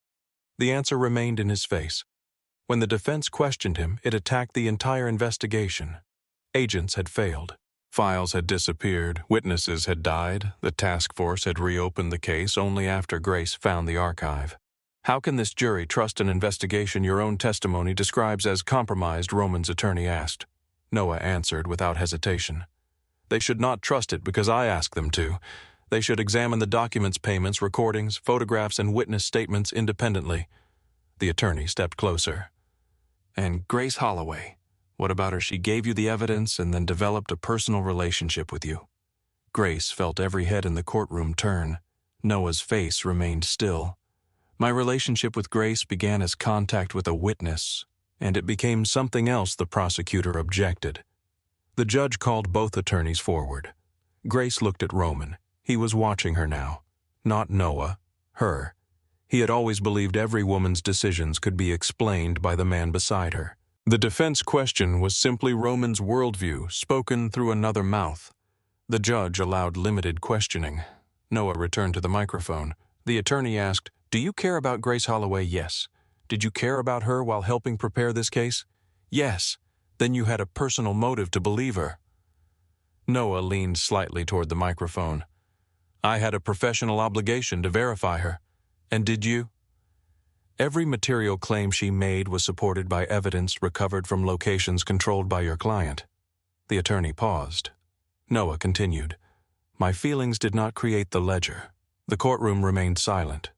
The answer remained in his face. When the defense questioned him, it attacked the entire investigation. Agents had failed. Files had disappeared. Witnesses had died. The task force had reopened the case only after Grace found the archive. "How can this jury trust an investigation your own testimony describes as compromised?" Roman's attorney asked. Noah answered without hesitation. "They should not trust it because I asked them to. They should examine the documents, payments, recordings, photographs, and witness statements independently." The attorney stepped closer. "And Grace Holloway, what about her? She gave you the evidence and then developed a personal relationship with you." Grace felt every head in the courtroom turn. Noah's face remained still. "My relationship with Grace began as contact with a witness, and it became something else," the prosecutor objected. The judge called both attorneys forward. Grace looked at Roman. He was watching her now. Not Noah, her. He had always believed every woman's decisions could be explained by the man beside her. The defense question was simply Roman's worldview, spoken through another mouth. The judge allowed limited questioning. Noah returned to the microphone. The attorney asked, "Do you care about Grace Holloway?" "Yes." "Did you care about her while helping prepare this case?" "Yes." "Then you had a personal motive to believe her." Noah leaned slightly toward the microphone. "I had a professional obligation to verify her." "And did you?" "Every material claim she made was supported by evidence recovered from locations controlled by your client." The attorney paused. Noah continued, "My feelings did not create the ledger." The courtroom remained silent.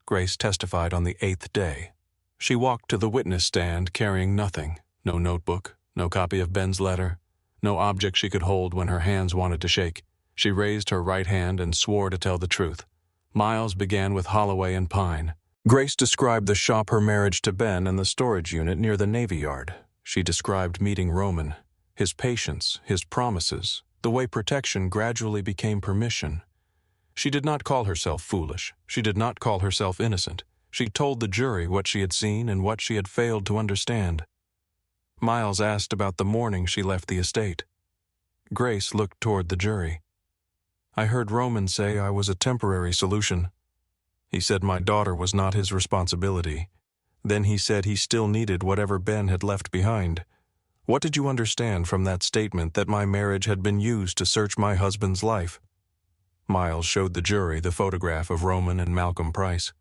Grace testified on the 8th day. She walked to the witness stand carrying nothing. No notebook, no copy of Ben's letter, no object she could hold when her hands wanted to shake. She raised her right hand and swore to tell the truth. Miles began with Holloway and Pine. Grace described the shop, her marriage to Ben, and the storage unit near the Navy Yard. She described meeting Roman, his patience, his promises, the way protection gradually became permission. She did not call herself foolish. She did not call herself innocent. She told the jury what she had seen and what she had failed to understand. Miles asked about the morning she left the estate. Grace looked toward the jury. "I heard Roman say I was a temporary solution. He said my daughter was not his responsibility. Then he said he still needed whatever Ben had left behind. What did you understand from that statement, that my marriage had been used to search my husband's life?" Miles showed the jury the photograph of Roman and Malcolm Price.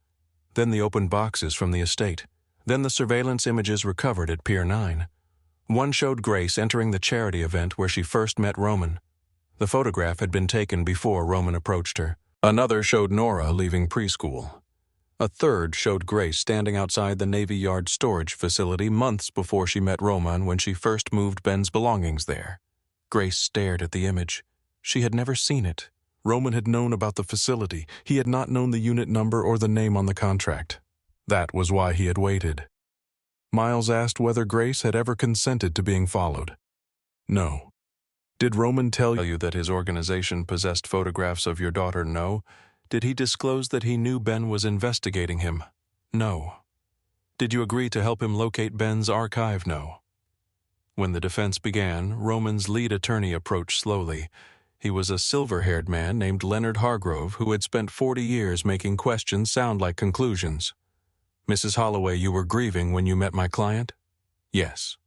Then the open boxes from the estate. Then the surveillance images recovered at Pier 9. One showed Grace entering the charity event where she first met Roman. The photograph had been taken before Roman approached her. Another showed Nora leaving preschool. A third showed Grace standing outside the Navy Yard storage facility months before she met Roman when she first moved Ben's belongings there. Grace stared at the image. She had never seen it. Roman had known about the facility. He had not known the unit number or the name on the contract. That was why he had waited. Miles asked whether Grace had ever consented to being followed. No. Did Roman tell you that his organization possessed photographs of your daughter? No. Did he disclose that he knew Ben was investigating him? No. Did you agree to help him locate Ben's archive? No. When the defense began, Roman's lead attorney approached slowly. He was a silver-haired man named Leonard Hargrove who had spent 40 years making questions sound like conclusions. Mrs. Holloway, you were grieving when you met my client? Yes.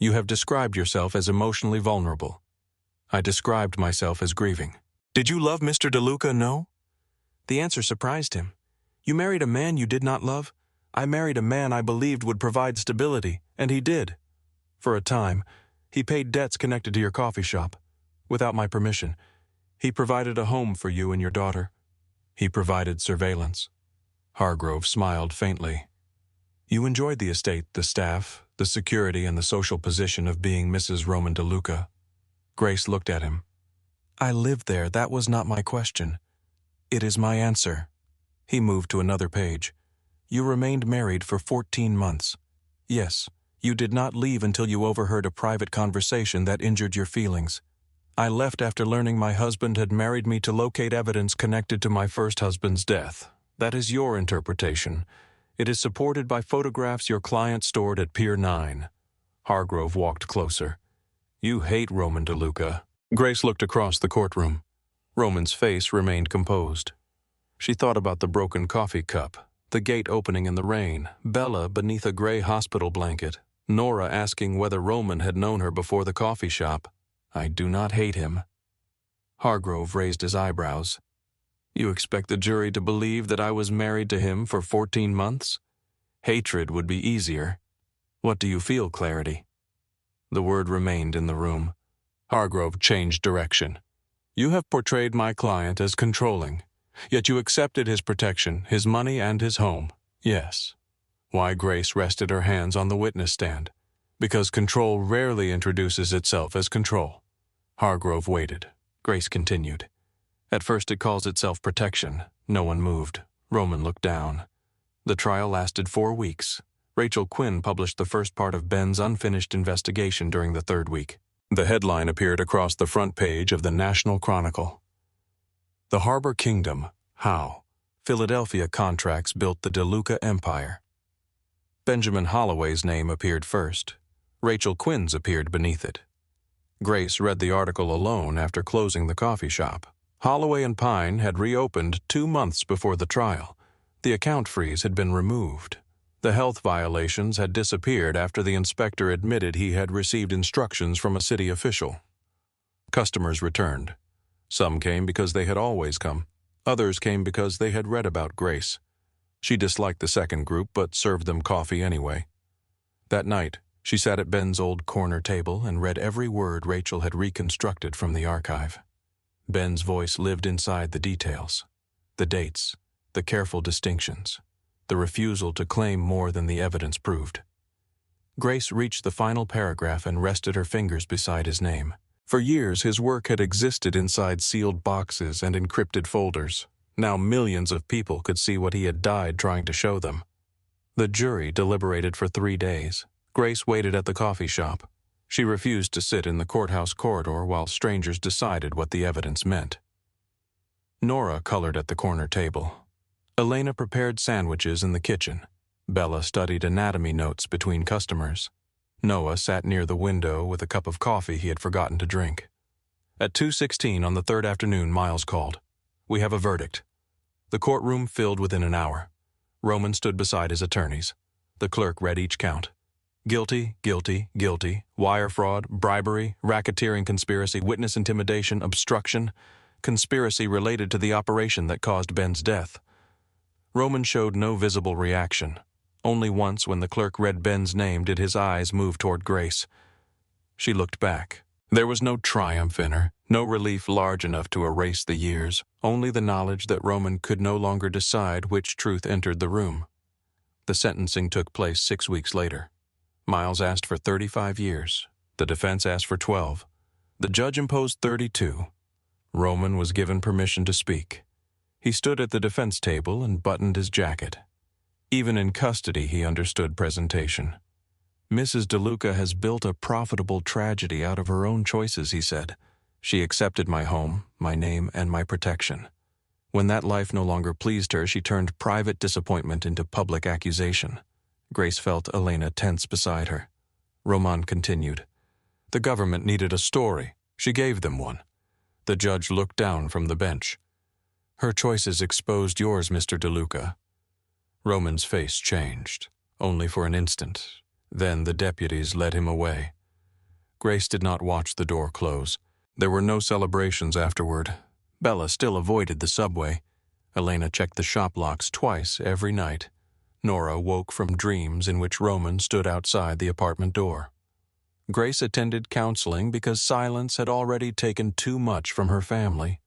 You have described yourself as emotionally vulnerable. I described myself as grieving. Did you love Mr. DeLuca? No? The answer surprised him. You married a man you did not love? I married a man I believed would provide stability, and he did. For a time, he paid debts connected to your coffee shop. Without my permission, he provided a home for you and your daughter. He provided surveillance. Hargrove smiled faintly. You enjoyed the estate, the staff, the security, and the social position of being Mrs. Roman DeLuca. Grace looked at him. I lived there. That was not my question. It is my answer. He moved to another page. You remained married for 14 months. Yes, you did not leave until you overheard a private conversation that injured your feelings. I left after learning my husband had married me to locate evidence connected to my first husband's death. That is your interpretation. It is supported by photographs your client stored at Pier 9. Hargrove walked closer. You hate Roman DeLuca. Grace looked across the courtroom. Roman's face remained composed. She thought about the broken coffee cup, the gate opening in the rain, Bella beneath a gray hospital blanket, Nora asking whether Roman had known her before the coffee shop. I do not hate him. Hargrove raised his eyebrows. You expect the jury to believe that I was married to him for 14 months? Hatred would be easier. What do you feel, Clarity? The word remained in the room. Hargrove changed direction. You have portrayed my client as controlling, yet you accepted his protection, his money, and his home. Yes. Why Grace rested her hands on the witness stand? Because control rarely introduces itself as control. Hargrove waited. Grace continued. At first it calls itself protection. No one moved. Roman looked down. The trial lasted 4 weeks. Rachel Quinn published the first part of Ben's unfinished investigation during the 3rd week. The headline appeared across the front page of the National Chronicle. The Harbor Kingdom, How? Philadelphia Contracts Built the DeLuca Empire. Benjamin Holloway's name appeared first. Rachel Quinn's appeared beneath it. Grace read the article alone after closing the coffee shop. Holloway and Pine had reopened 2 months before the trial. The account freeze had been removed. The health violations had disappeared after the inspector admitted he had received instructions from a city official. Customers returned. Some came because they had always come. Others came because they had read about Grace. She disliked the second group but served them coffee anyway. That night, she sat at Ben's old corner table and read every word Rachel had reconstructed from the archive. Ben's voice lived inside the details, the dates, the careful distinctions, the refusal to claim more than the evidence proved. Grace reached the final paragraph and rested her fingers beside his name. For years, his work had existed inside sealed boxes and encrypted folders. Now millions of people could see what he had died trying to show them. The jury deliberated for 3 days. Grace waited at the coffee shop. She refused to sit in the courthouse corridor while strangers decided what the evidence meant. Nora colored at the corner table. Elena prepared sandwiches in the kitchen. Bella studied anatomy notes between customers. Noah sat near the window with a cup of coffee he had forgotten to drink. At 2:16 on the 3rd afternoon, Miles called. We have a verdict. The courtroom filled within an hour. Roman stood beside his attorneys. The clerk read each count. Guilty, guilty, guilty, wire fraud, bribery, racketeering conspiracy, witness intimidation, obstruction, conspiracy related to the operation that caused Ben's death. Roman showed no visible reaction. Only once when the clerk read Ben's name did his eyes move toward Grace. She looked back. There was no triumph in her, no relief large enough to erase the years, only the knowledge that Roman could no longer decide which truth entered the room. The sentencing took place 6 weeks later. Miles asked for 35 years. The defense asked for 12. The judge imposed 32. Roman was given permission to speak. He stood at the defense table and buttoned his jacket. Even in custody, he understood presentation. Mrs. DeLuca has built a profitable tragedy out of her own choices, he said. She accepted my home, my name, and my protection. When that life no longer pleased her, she turned private disappointment into public accusation. Grace felt Elena tense beside her. Roman continued. The government needed a story. She gave them one. The judge looked down from the bench. Her choices exposed yours, Mr. DeLuca. Roman's face changed, only for an instant. Then the deputies led him away. Grace did not watch the door close. There were no celebrations afterward. Bella still avoided the subway. Elena checked the shop locks twice every night. Nora woke from dreams in which Roman stood outside the apartment door. Grace attended counseling because silence had already taken too much from her family.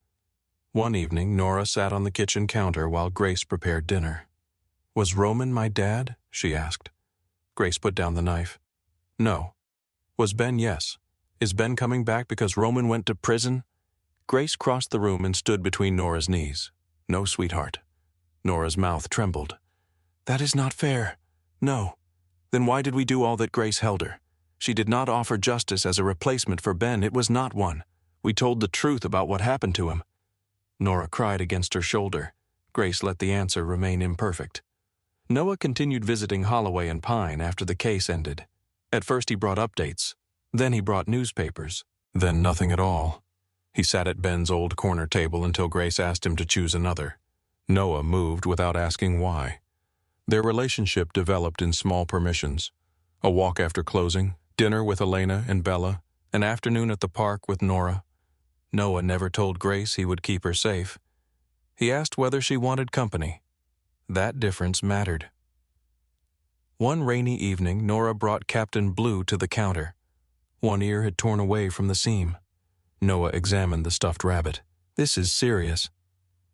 One evening, Nora sat on the kitchen counter while Grace prepared dinner. Was Roman my dad? She asked. Grace put down the knife. No. Was Ben? Yes. Is Ben coming back because Roman went to prison? Grace crossed the room and stood between Nora's knees. No, sweetheart. Nora's mouth trembled. That is not fair. No. Then why did we do all that Grace held her? She did not offer justice as a replacement for Ben. It was not one. We told the truth about what happened to him. Nora cried against her shoulder. Grace let the answer remain imperfect. Noah continued visiting Holloway and Pine after the case ended. At first he brought updates. Then he brought newspapers. Then nothing at all. He sat at Ben's old corner table until Grace asked him to choose another. Noah moved without asking why. Their relationship developed in small permissions. A walk after closing, dinner with Elena and Bella, an afternoon at the park with Nora. Noah never told Grace he would keep her safe. He asked whether she wanted company. That difference mattered. One rainy evening, Nora brought Captain Blue to the counter. One ear had torn away from the seam. Noah examined the stuffed rabbit. This is serious.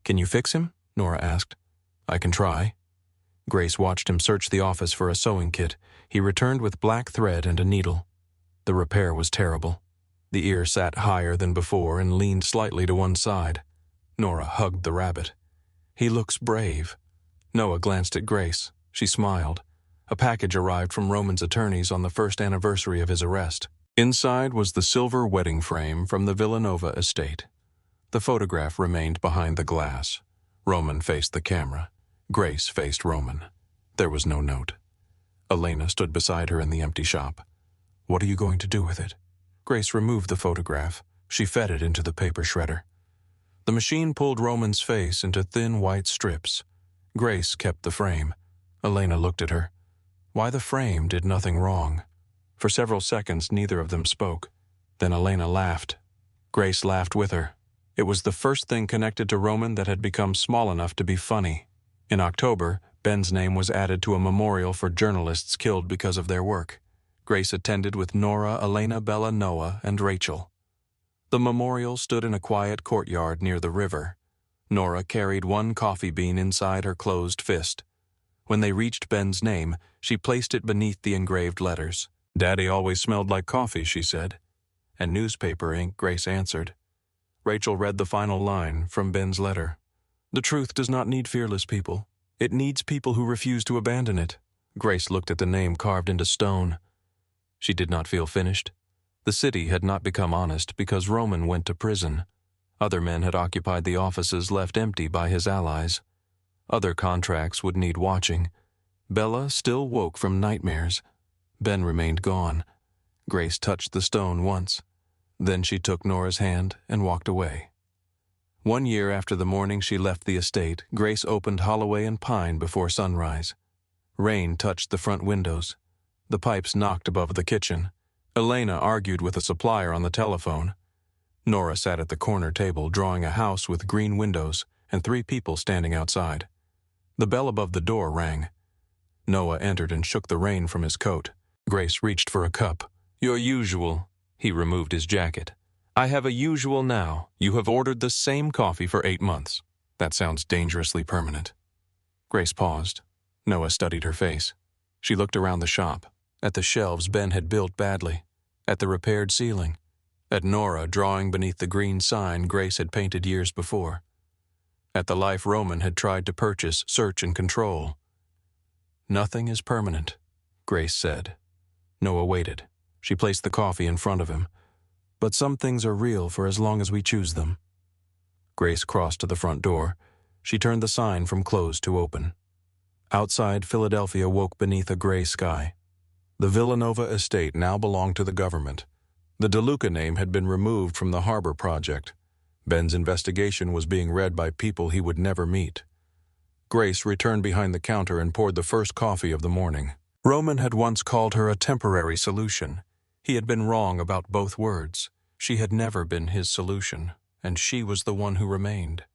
Can you fix him? Nora asked. I can try. Grace watched him search the office for a sewing kit. He returned with black thread and a needle. The repair was terrible. The ear sat higher than before and leaned slightly to one side. Nora hugged the rabbit. He looks brave. Noah glanced at Grace. She smiled. A package arrived from Roman's attorneys on the first anniversary of his arrest. Inside was the silver wedding frame from the Villanova estate. The photograph remained behind the glass. Roman faced the camera. Grace faced Roman. There was no note. Elena stood beside her in the empty shop. What are you going to do with it? Grace removed the photograph. She fed it into the paper shredder. The machine pulled Roman's face into thin white strips. Grace kept the frame. Elena looked at her. Why the frame did nothing wrong. For several seconds, neither of them spoke. Then Elena laughed. Grace laughed with her. It was the first thing connected to Roman that had become small enough to be funny. In October, Ben's name was added to a memorial for journalists killed because of their work. Grace attended with Nora, Elena, Bella, Noah, and Rachel. The memorial stood in a quiet courtyard near the river. Nora carried one coffee bean inside her closed fist. When they reached Ben's name, she placed it beneath the engraved letters. Daddy always smelled like coffee, she said. And newspaper ink, Grace answered. Rachel read the final line from Ben's letter. The truth does not need fearless people. It needs people who refuse to abandon it. Grace looked at the name carved into stone. She did not feel finished. The city had not become honest because Roman went to prison. Other men had occupied the offices left empty by his allies. Other contracts would need watching. Bella still woke from nightmares. Ben remained gone. Grace touched the stone once. Then she took Nora's hand and walked away. 1 year after the morning she left the estate, Grace opened Holloway and Pine before sunrise. Rain touched the front windows. The pipes knocked above the kitchen. Elena argued with a supplier on the telephone. Nora sat at the corner table drawing a house with green windows and 3 people standing outside. The bell above the door rang. Noah entered and shook the rain from his coat. Grace reached for a cup. Your usual. He removed his jacket. "I have a usual now. You have ordered the same coffee for 8 months. That sounds dangerously permanent." Grace paused. Noah studied her face. She looked around the shop, at the shelves Ben had built badly, at the repaired ceiling, at Nora drawing beneath the green sign Grace had painted years before, at the life Roman had tried to purchase, search, and control. "Nothing is permanent," Grace said. Noah waited. She placed the coffee in front of him. "But some things are real for as long as we choose them." Grace crossed to the front door. She turned the sign from closed to open. Outside, Philadelphia woke beneath a gray sky. The Villanova estate now belonged to the government. The DeLuca name had been removed from the harbor project. Ben's investigation was being read by people he would never meet. Grace returned behind the counter and poured the first coffee of the morning. Roman had once called her a temporary solution. He had been wrong about both words. She had never been his solution, and she was the one who remained.